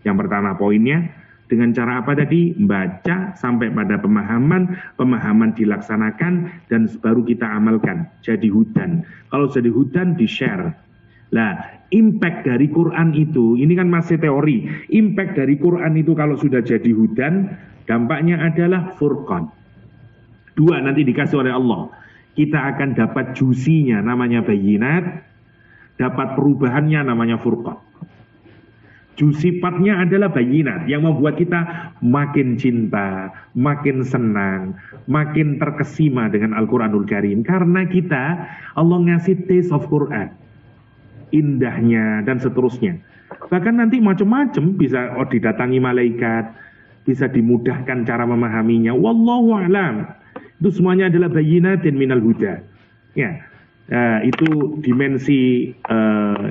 Yang pertama poinnya, dengan cara apa tadi? Baca sampai pada pemahaman dilaksanakan, dan baru kita amalkan. Jadi hudan. Kalau jadi hudan, di-share. Nah, impact dari Quran itu, ini kan masih teori. Impact dari Quran itu kalau sudah jadi hudan, dampaknya adalah Furqan. 2, nanti dikasih oleh Allah. Kita akan dapat jusinya, namanya bayinat. Dapat perubahannya, namanya Furqan. Sifatnya adalah bayinat yang membuat kita makin cinta, makin senang, makin terkesima dengan Al-Quranul Karim. Karena kita, Allah ngasih taste of Quran, indahnya dan seterusnya. Bahkan nanti macam-macam bisa didatangi malaikat, bisa dimudahkan cara memahaminya. Wallahu a'lam. Itu semuanya adalah bayinatin minal huda. Ya, itu dimensi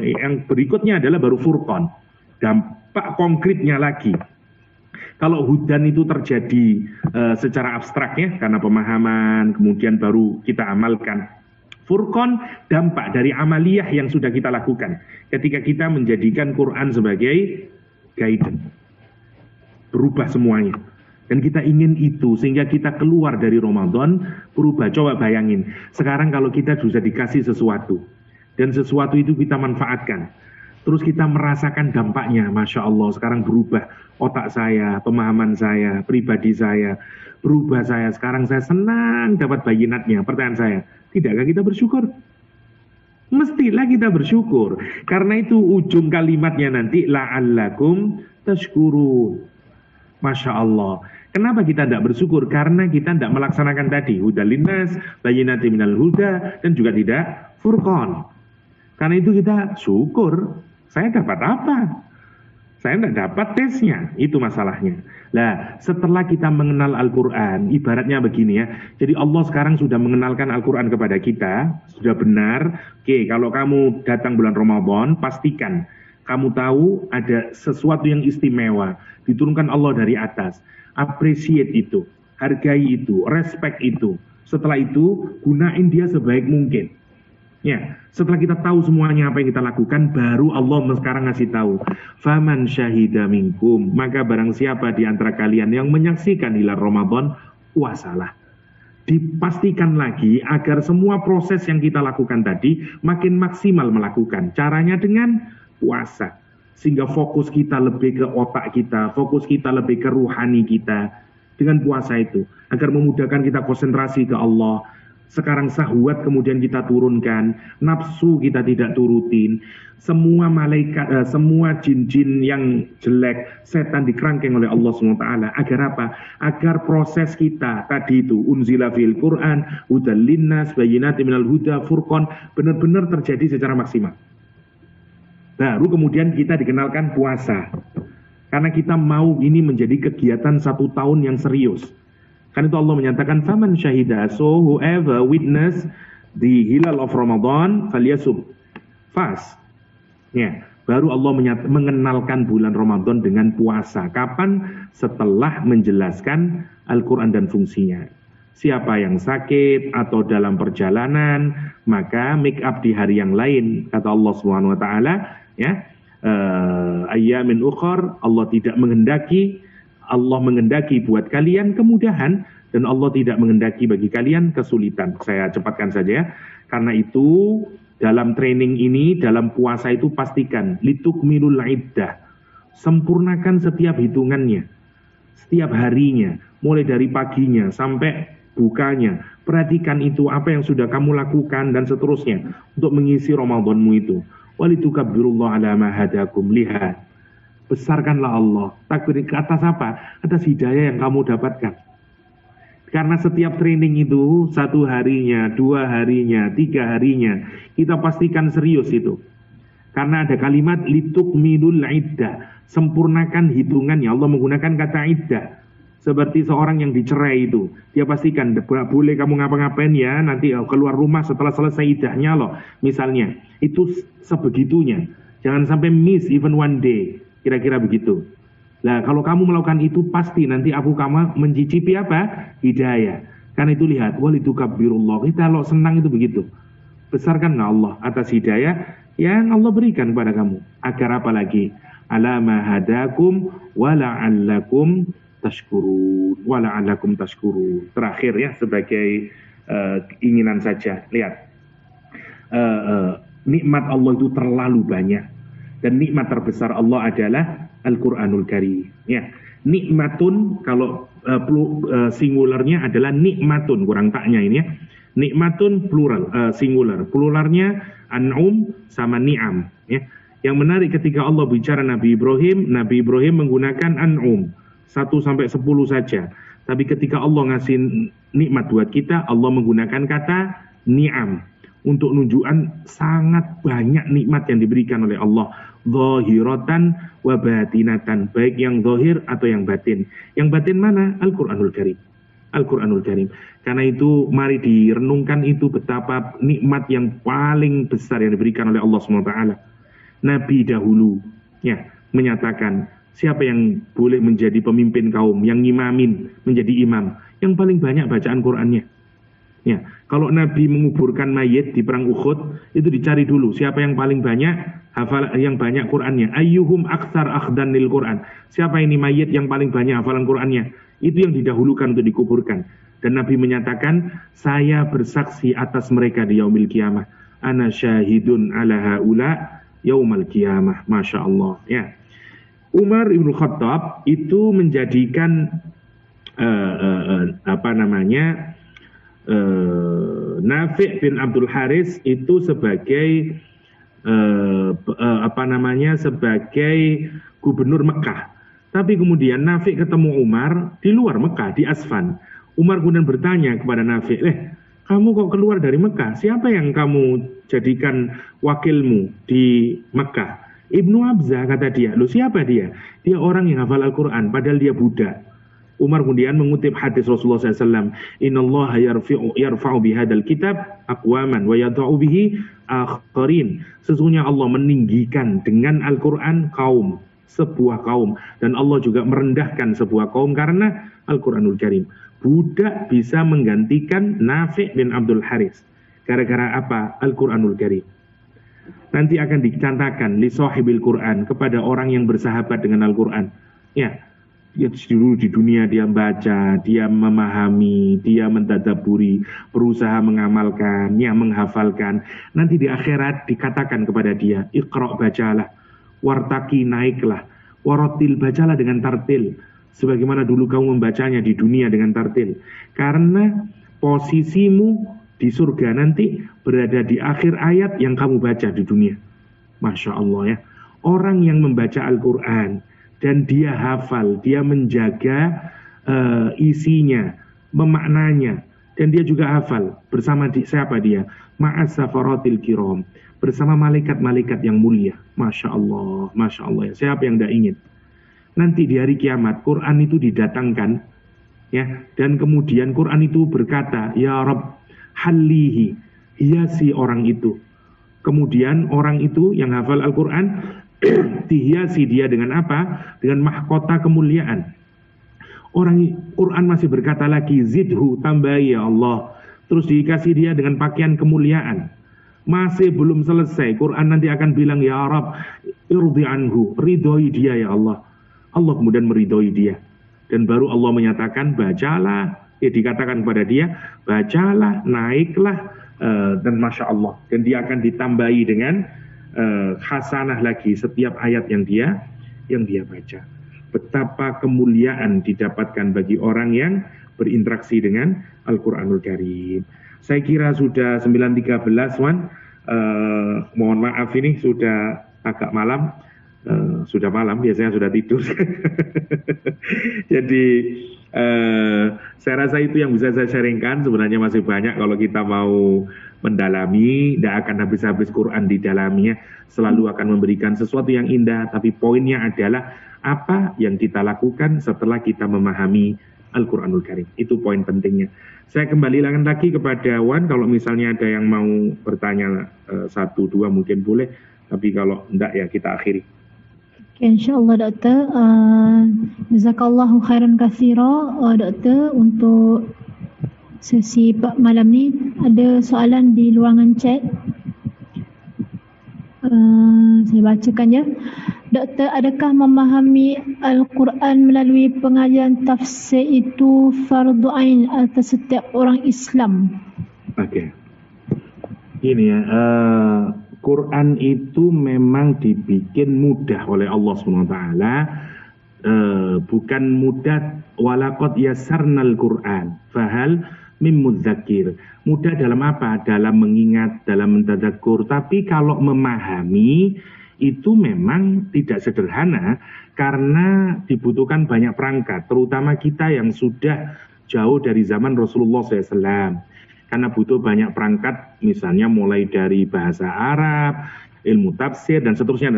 yang berikutnya adalah baru Furqan. Dampak konkretnya lagi. Kalau hudan itu terjadi secara abstrak ya, karena pemahaman, kemudian baru kita amalkan. Furqan dampak dari amaliyah yang sudah kita lakukan. Ketika kita menjadikan Quran sebagai guidance. Berubah semuanya. Dan kita ingin itu, sehingga kita keluar dari Ramadan, berubah. Coba bayangin, sekarang kalau kita sudah dikasih sesuatu, dan sesuatu itu kita manfaatkan, terus kita merasakan dampaknya, Masya Allah, sekarang berubah otak saya, pemahaman saya, pribadi saya, berubah saya, sekarang saya senang dapat bayinatnya. Pertanyaan saya, tidakkah kita bersyukur? Mestilah kita bersyukur. Karena itu ujung kalimatnya nanti, la'allakum tashkurun. Masya Allah. Kenapa kita tidak bersyukur? Karena kita tidak melaksanakan tadi, hudal linnas, bayinati minal huda, dan juga tidak furqan. Karena itu kita syukur. Saya dapat apa? Saya tidak dapat tesnya. Itu masalahnya. Nah, setelah kita mengenal Al-Quran, ibaratnya begini ya. Jadi Allah sekarang sudah mengenalkan Al-Quran kepada kita. Sudah benar. Oke, kalau kamu datang bulan Ramadan, pastikan kamu tahu ada sesuatu yang istimewa. Diturunkan Allah dari atas. Appreciate itu. Hargai itu. Respect itu. Setelah itu, gunain dia sebaik mungkin. Ya, setelah kita tahu semuanya apa yang kita lakukan, baru Allah sekarang ngasih tahu. Faman syahida minkum, maka barang siapa di antara kalian yang menyaksikan hilal Ramadan, puasalah. Dipastikan lagi agar semua proses yang kita lakukan tadi makin maksimal melakukan. Caranya dengan puasa. Sehingga fokus kita lebih ke otak kita, fokus kita lebih ke ruhani kita. Dengan puasa itu, agar memudahkan kita konsentrasi ke Allah. Sekarang syahwat kemudian kita turunkan, nafsu kita tidak turutin, semua malaikat, semua jin-jin yang jelek, setan dikerangkeng oleh Allah SWT. Agar apa? Agar proses kita tadi itu, unzila fil Quran, hudal linnas, bayinati minal huda, furqan, benar-benar terjadi secara maksimal. Baru kemudian kita dikenalkan puasa. Karena kita mau ini menjadi kegiatan 1 tahun yang serius. Karena itu Allah menyatakan faman syahida, so whoever witness the hilal of Ramadan falyasum, fast. Ya, baru Allah mengenalkan bulan Ramadan dengan puasa. Kapan? Setelah menjelaskan Al-Quran dan fungsinya. Siapa yang sakit atau dalam perjalanan, maka make up di hari yang lain. Kata Allah Subhanahu Wa Taala, ya, ayyamin ukhar, Allah tidak menghendaki. Allah menghendaki buat kalian kemudahan dan Allah tidak menghendaki bagi kalian kesulitan. Saya cepatkan saja ya. Karena itu dalam training ini, dalam puasa itu pastikan litukmilul iddah. Sempurnakan setiap hitungannya. Setiap harinya, mulai dari paginya sampai bukanya. Perhatikan itu apa yang sudah kamu lakukan dan seterusnya untuk mengisi Ramadanmu itu. Walitukabbirullaha ala ma hadakum, lihat. Besarkanlah Allah. Takbir ke atas apa? Atas hidayah yang kamu dapatkan. Karena setiap training itu 1 harinya, 2 harinya, 3 harinya, kita pastikan serius itu. Karena ada kalimat litukmilul iddah, sempurnakan hitungannya. Allah menggunakan kata iddah. Seperti seorang yang dicerai itu, dia pastikan boleh kamu ngapa-ngapain ya, nanti keluar rumah setelah selesai iddahnya loh. Misalnya, itu sebegitunya. Jangan sampai miss even one day. Kira-kira begitu. Nah, kalau kamu melakukan itu, pasti nanti aku kamu mencicipi apa? Hidayah. Karena itu lihat, walitukabbirullah. Kita kalau senang itu begitu. Besarkan Allah atas hidayah yang Allah berikan kepada kamu. Agar apa lagi? Alama hadakum wala'allakum tashkurun. Wala'allakum tashkurun. Terakhir ya, sebagai keinginan saja. Lihat. Nikmat Allah itu terlalu banyak. Dan nikmat terbesar Allah adalah Al-Quranul Karim. Ya, nikmatun kalau singularnya adalah nikmatun, kurang taknya ini ya. Nikmatun plural, singular. Pluralnya an'um sama ni'am. Ya. Yang menarik ketika Allah bicara Nabi Ibrahim menggunakan an'um 1-10 saja. Tapi ketika Allah ngasih nikmat buat kita, Allah menggunakan kata ni'am untuk nunjukkan sangat banyak nikmat yang diberikan oleh Allah, zahiratan wa batinatan, baik yang zahir atau yang batin. Yang batin mana? Al-Qur'anul Karim. Al-Qur'anul Karim. Karena itu mari direnungkan itu betapa nikmat yang paling besar yang diberikan oleh Allah SWT. Nabi dahulu ya menyatakan siapa yang boleh menjadi pemimpin kaum, yang ngimamin, menjadi imam, yang paling banyak bacaan Qur'annya. Ya, kalau Nabi menguburkan mayit di perang Uhud, itu dicari dulu siapa yang paling banyak hafal, yang banyak Qur'annya. Ayyuhum aktsar akhdan lil Qur'an. Siapa ini mayit yang paling banyak hafalan Qur'annya? Itu yang didahulukan untuk dikuburkan. Dan Nabi menyatakan, saya bersaksi atas mereka di yaumil qiyamah. Ana syahidun ala haula yaumal qiyamah. Masya Allah. Ya. Umar ibn Khattab itu menjadikan Nafi' bin Abdul Haris itu sebagai sebagai gubernur Mekah. Tapi kemudian Nafi' ketemu Umar di luar Mekah, di Asfan. Umar kemudian bertanya kepada Nafi', kamu kok keluar dari Mekah? Siapa yang kamu jadikan wakilmu di Mekah? Ibnu Abzah, kata dia. Loh, siapa dia? Dia orang yang hafal Al-Quran, padahal dia budak. Umar kemudian mengutip hadis Rasulullah SAW. Innallaha yarfa'u bihadal kitab aqwaman wa yadha'u bihi akharin. Sesungguhnya Allah meninggikan dengan Al-Quran sebuah kaum. Dan Allah juga merendahkan sebuah kaum karena Al-Quranul Karim. Budak bisa menggantikan Nafi' bin Abdul Haris. Gara-gara apa? Al-Quranul Karim. Nanti akan dicantakan li sahibil Quran, kepada orang yang bersahabat dengan Al-Quran. Ya, dulu di dunia dia membaca, dia memahami, dia mentadabburi, berusaha mengamalkan, menghafalkan. Nanti di akhirat dikatakan kepada dia, Iqra' bacalah, wartaki naiklah, warotil bacalah dengan tartil, sebagaimana dulu kamu membacanya di dunia dengan tartil. Karena posisimu di surga nanti berada di akhir ayat yang kamu baca di dunia. Masya Allah ya. Orang yang membaca Al-Quran dan dia hafal, dia menjaga isinya, memaknanya, dan dia juga hafal bersama siapa dia? Ma'as safaratil kiram, bersama malaikat-malaikat yang mulia. Masya Allah ya. Siapa yang tidak ingin? Nanti di hari kiamat Quran itu didatangkan ya, dan kemudian Quran itu berkata, ya Rabb hallihi, hiasi orang itu. Kemudian orang itu yang hafal Al-Quran dihiasi dia dengan apa? Dengan mahkota kemuliaan. Orang Quran masih berkata lagi, zidhu, tambahi ya Allah. Terus dikasih dia dengan pakaian kemuliaan. Masih belum selesai, Quran nanti akan bilang, ya Rabb irdi anhu, ridhoi dia ya Allah. Allah kemudian meridhoi dia. Dan baru Allah menyatakan, bacalah. Dikatakan kepada dia, bacalah, naiklah, dan Masya Allah. Dan dia akan ditambahi dengan hasanah lagi setiap ayat yang dia baca. Betapa kemuliaan didapatkan bagi orang yang berinteraksi dengan Al-Quranul Karim. Saya kira sudah 9.13, Wan. Mohon maaf ini sudah agak malam. Sudah malam, biasanya sudah tidur. Jadi saya rasa itu yang bisa saya sharingkan. Sebenarnya masih banyak kalau kita mau mendalami, tidak akan habis-habis Quran didalaminya. Selalu akan memberikan sesuatu yang indah, tapi poinnya adalah apa yang kita lakukan setelah kita memahami Al-Quranul Karim. Itu poin pentingnya. Saya kembali lagi kepada Wan, kalau misalnya ada yang mau bertanya 1-2 mungkin boleh, tapi kalau tidak ya kita akhiri. Okay, InsyaAllah Doktor, jazakallahu khairan katsira Doktor untuk sesi malam ni. Ada soalan di ruangan chat, saya bacakan ya. Doktor, adakah memahami Al-Quran melalui pengajian tafsir itu fardu ain atas setiap orang Islam? Oke. Ini ya, Quran itu memang dibikin mudah oleh Allah SWT. Bukan mudah, walaqad yassarnal Quran fahal mim mudzakir. Mudah dalam apa? Dalam mengingat, dalam mentadzakur. Tapi kalau memahami itu memang tidak sederhana karena dibutuhkan banyak perangkat, terutama kita yang sudah jauh dari zaman Rasulullah SAW. Karena butuh banyak perangkat, misalnya mulai dari bahasa Arab, ilmu tafsir, dan seterusnya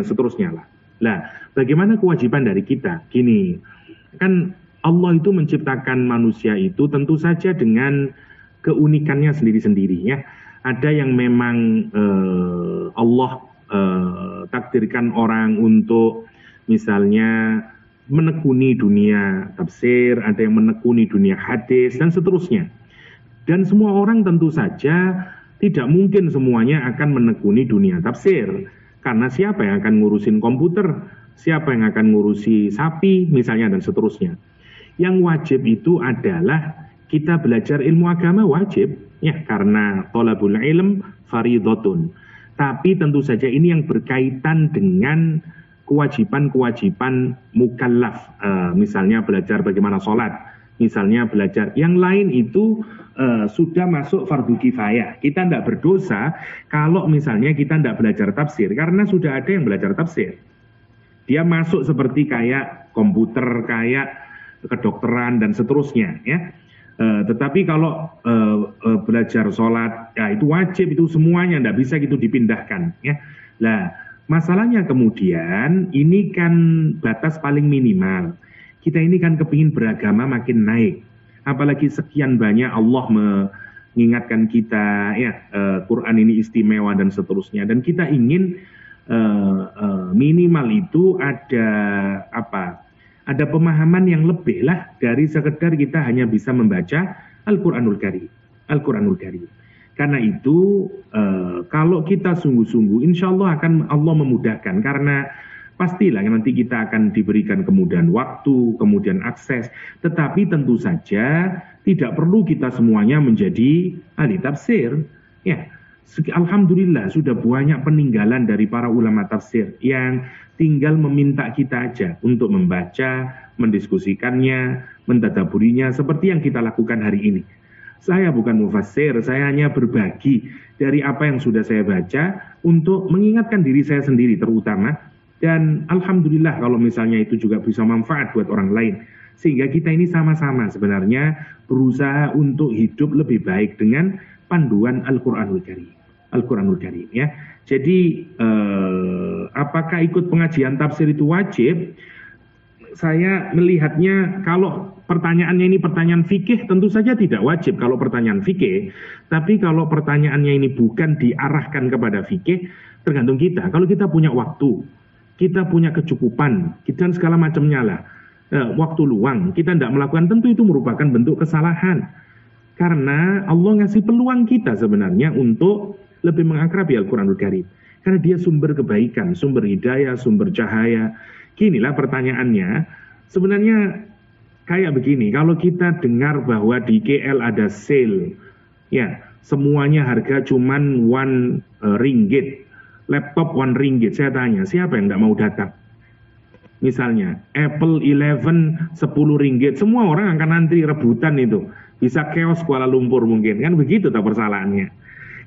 lah. Nah, bagaimana kewajiban dari kita? Gini, kan Allah itu menciptakan manusia itu tentu saja dengan keunikannya sendiri-sendiri ya. Ada yang memang Allah takdirkan orang untuk misalnya menekuni dunia tafsir, ada yang menekuni dunia hadis, dan seterusnya. Dan semua orang tentu saja tidak mungkin semuanya akan menekuni dunia tafsir. Karena siapa yang akan ngurusin komputer, siapa yang akan ngurusi sapi, misalnya, dan seterusnya. Yang wajib itu adalah kita belajar ilmu agama wajib, ya, karena thalabul ilm faridhatun. Tapi tentu saja ini yang berkaitan dengan kewajiban-kewajiban mukallaf, misalnya belajar bagaimana sholat, misalnya belajar. Yang lain itu sudah masuk fardu kifayah. Kita tidak berdosa kalau misalnya kita tidak belajar tafsir, karena sudah ada yang belajar tafsir. Dia masuk seperti kayak komputer, kayak kedokteran, dan seterusnya, ya. Tetapi kalau belajar sholat, ya itu wajib, itu semuanya, tidak bisa gitu dipindahkan, ya. Nah, masalahnya kemudian ini kan batas paling minimal. Kita ini kan kepingin beragama makin naik, apalagi sekian banyak Allah mengingatkan kita, ya, Quran ini istimewa dan seterusnya, dan kita ingin minimal itu ada apa? Ada pemahaman yang lebih lah dari sekedar kita hanya bisa membaca Al-Quranul Karim. Al-Quranul Karim. Karena itu kalau kita sungguh-sungguh, insya Allah akan Allah memudahkan. Karena pastilah nanti kita akan diberikan kemudahan waktu, kemudian akses. Tetapi tentu saja tidak perlu kita semuanya menjadi ahli tafsir. Ya, alhamdulillah sudah banyak peninggalan dari para ulama tafsir yang tinggal meminta kita aja untuk membaca, mendiskusikannya, mentadaburinya seperti yang kita lakukan hari ini. Saya bukan mufassir, saya hanya berbagi dari apa yang sudah saya baca untuk mengingatkan diri saya sendiri terutama, dan alhamdulillah kalau misalnya itu juga bisa manfaat buat orang lain. Sehingga kita ini sama-sama sebenarnya berusaha untuk hidup lebih baik dengan panduan Al-Quranul Karim. Al-Quranul Karim, ya. Jadi apakah ikut pengajian tafsir itu wajib? Saya melihatnya kalau pertanyaannya ini pertanyaan fikih, tentu saja tidak wajib kalau pertanyaan fikih. Tapi kalau pertanyaannya ini bukan diarahkan kepada fikih, tergantung kita. Kalau kita punya waktu, kita punya kecukupan, dan segala macamnya lah, waktu luang, kita tidak melakukan, tentu itu merupakan bentuk kesalahan. Karena Allah ngasih peluang kita sebenarnya untuk lebih mengakrabi Al-Quranul Karim. Karena dia sumber kebaikan, sumber hidayah, sumber cahaya. Ginilah pertanyaannya. Sebenarnya kayak begini, kalau kita dengar bahwa di KL ada sale, ya, semuanya harga cuman 1 ringgit, laptop 1 ringgit, saya tanya, siapa yang nggak mau datang? Misalnya, Apple 11 10 ringgit, semua orang akan antri rebutan itu. Bisa chaos Kuala Lumpur mungkin, kan begitu tak persalahannya.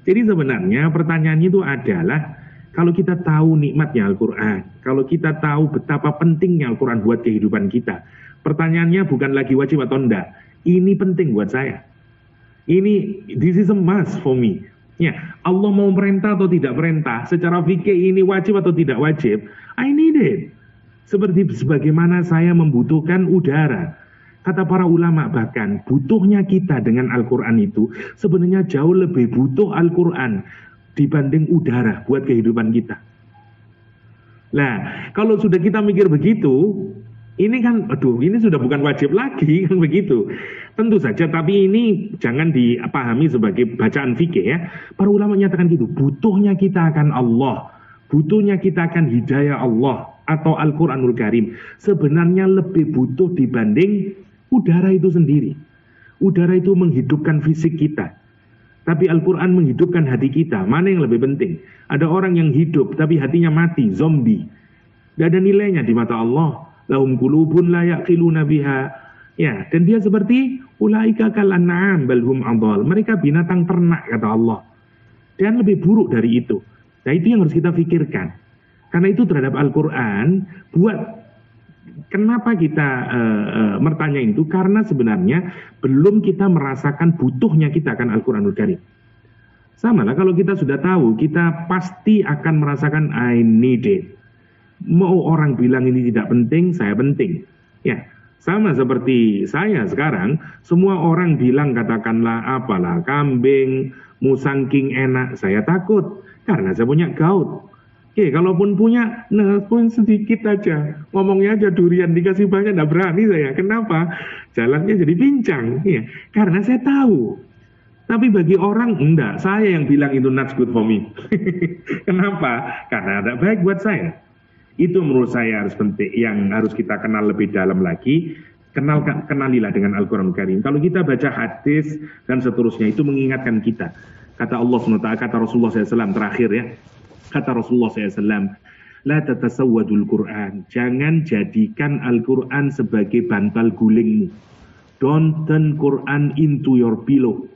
Jadi sebenarnya pertanyaannya itu adalah, kalau kita tahu nikmatnya Al-Quran, kalau kita tahu betapa pentingnya Al-Quran buat kehidupan kita, pertanyaannya bukan lagi wajib atau enggak, ini penting buat saya. This is a must for me. Ya, Allah mau perintah atau tidak perintah, secara fikih ini wajib atau tidak wajib, I need it. Sebagaimana saya membutuhkan udara. Kata para ulama bahkan butuhnya kita dengan Al-Quran itu sebenarnya jauh lebih butuh Al-Quran dibanding udara buat kehidupan kita. Nah, kalau sudah kita mikir begitu, ini kan, ini sudah bukan wajib lagi, kan begitu. Tentu saja, tapi ini jangan dipahami sebagai bacaan fikih, ya. Para ulama menyatakan gitu, butuhnya kita akan Allah, butuhnya kita akan hidayah Allah atau Al-Quranul Karim sebenarnya lebih butuh dibanding udara itu sendiri. Udara itu menghidupkan fisik kita. Tapi Al-Quran menghidupkan hati kita. Mana yang lebih penting? Ada orang yang hidup tapi hatinya mati, zombie. Tidak ada nilainya di mata Allah. Lahum qulubun la yaqiluna biha. Ya, dan dia seperti ulaika kal an'am bal hum adall. Mereka binatang ternak kata Allah. Dan lebih buruk dari itu. Nah, itu yang harus kita pikirkan. Karena itu terhadap Al-Quran, kenapa kita bertanya itu? Karena sebenarnya belum kita merasakan butuhnya kita akan Al-Quranul Karim. Sama lah kalau kita sudah tahu, kita pasti akan merasakan I need it. Mau orang bilang ini tidak penting, saya penting. Ya, sama seperti saya sekarang, semua orang bilang katakanlah apalah, kambing, musangking enak, saya takut. Karena saya punya gout. Oke, kalaupun punya, nah pun sedikit aja. Ngomongnya aja durian, dikasih banyak, nggak berani saya. Kenapa? Jalannya jadi pincang. Ya, karena saya tahu. Tapi bagi orang, enggak. Saya yang bilang itu not good for me. Kenapa? Karena ada baik buat saya. Itu menurut saya harus penting, yang harus kita kenal lebih dalam lagi. Kenalilah dengan Al-Quran Karim. Kalau kita baca hadis dan seterusnya, itu mengingatkan kita. Kata Allah SWT, kata Rasulullah SAW terakhir ya. Kata Rasulullah SAW, La tatasawwadul Quran. Jangan jadikan Al-Quran sebagai bantal gulingmu. Don't turn Quran into your pillow.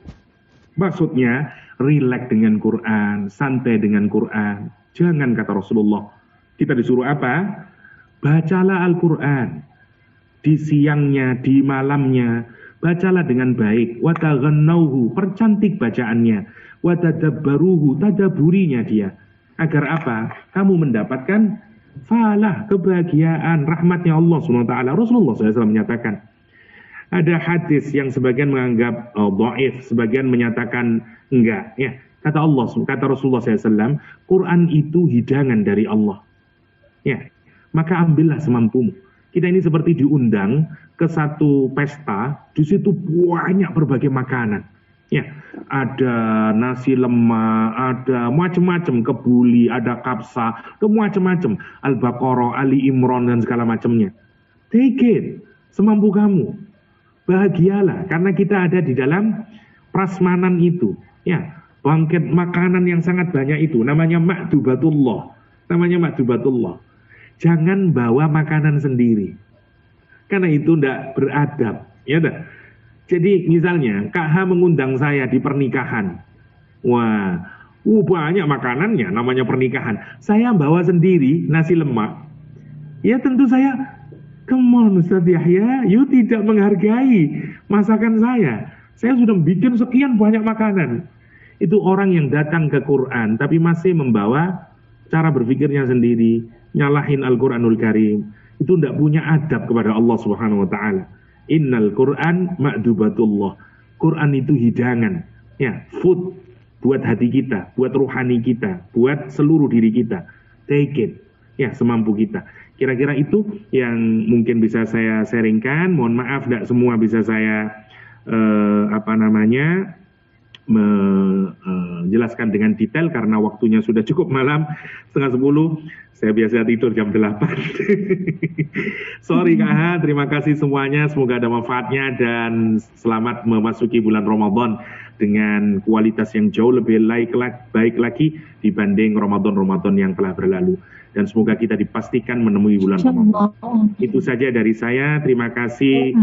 Maksudnya, relax dengan Quran, santai dengan Quran. Jangan, kata Rasulullah. Kita disuruh apa? Bacalah Al-Quran. Di siangnya, di malamnya. Bacalah dengan baik. Wataghannauhu, percantik bacaannya. Watadabbaruhu, tadaburinya dia. Agar apa? Kamu mendapatkan falah, kebahagiaan, rahmatnya Allah SWT. Rasulullah SAW menyatakan. Ada hadis yang sebagian menganggap dhaif, sebagian menyatakan enggak. Ya, kata Rasulullah SAW, Quran itu hidangan dari Allah. Ya, maka ambillah semampumu. Kita ini seperti diundang ke satu pesta, di situ banyak berbagai makanan. Ya, ada nasi lemak, ada macam-macam, kebuli, ada kapsa, macam-macam, Al-Baqarah, Ali Imran dan segala macamnya. Take it, semampu kamu. Bahagialah, karena kita ada di dalam prasmanan itu. Ya, bangkit makanan yang sangat banyak itu, namanya ma'dubatullah. Jangan bawa makanan sendiri. Karena itu tidak beradab. Ya dah. Jadi misalnya, KH mengundang saya di pernikahan. Wah, banyak makanannya, namanya pernikahan. Saya bawa sendiri nasi lemak. Ya tentu saya, come on Ustaz Yahya, you tidak menghargai masakan saya. Saya sudah bikin sekian banyak makanan. Itu orang yang datang ke Quran, tapi masih membawa cara berpikirnya sendiri, nyalahin Al-Quranul Karim. Itu tidak punya adab kepada Allah Subhanahu Wa Taala. Innal Quran ma'dubatullah. Quran itu hidangan, ya, food buat hati kita, buat ruhani kita, buat seluruh diri kita. Take it, ya, semampu kita. Kira-kira itu yang mungkin bisa saya sharingkan. Mohon maaf tidak semua bisa saya menjelaskan dengan detail karena waktunya sudah cukup malam, 9:30. Saya biasa tidur jam 8. Sorry Kak, terima kasih semuanya. Semoga ada manfaatnya dan selamat memasuki bulan Ramadan dengan kualitas yang jauh lebih baik lagi dibanding Ramadan-Ramadan yang telah berlalu. Dan semoga kita dipastikan menemui bulan Ramadan. Itu saja dari saya. Terima kasih.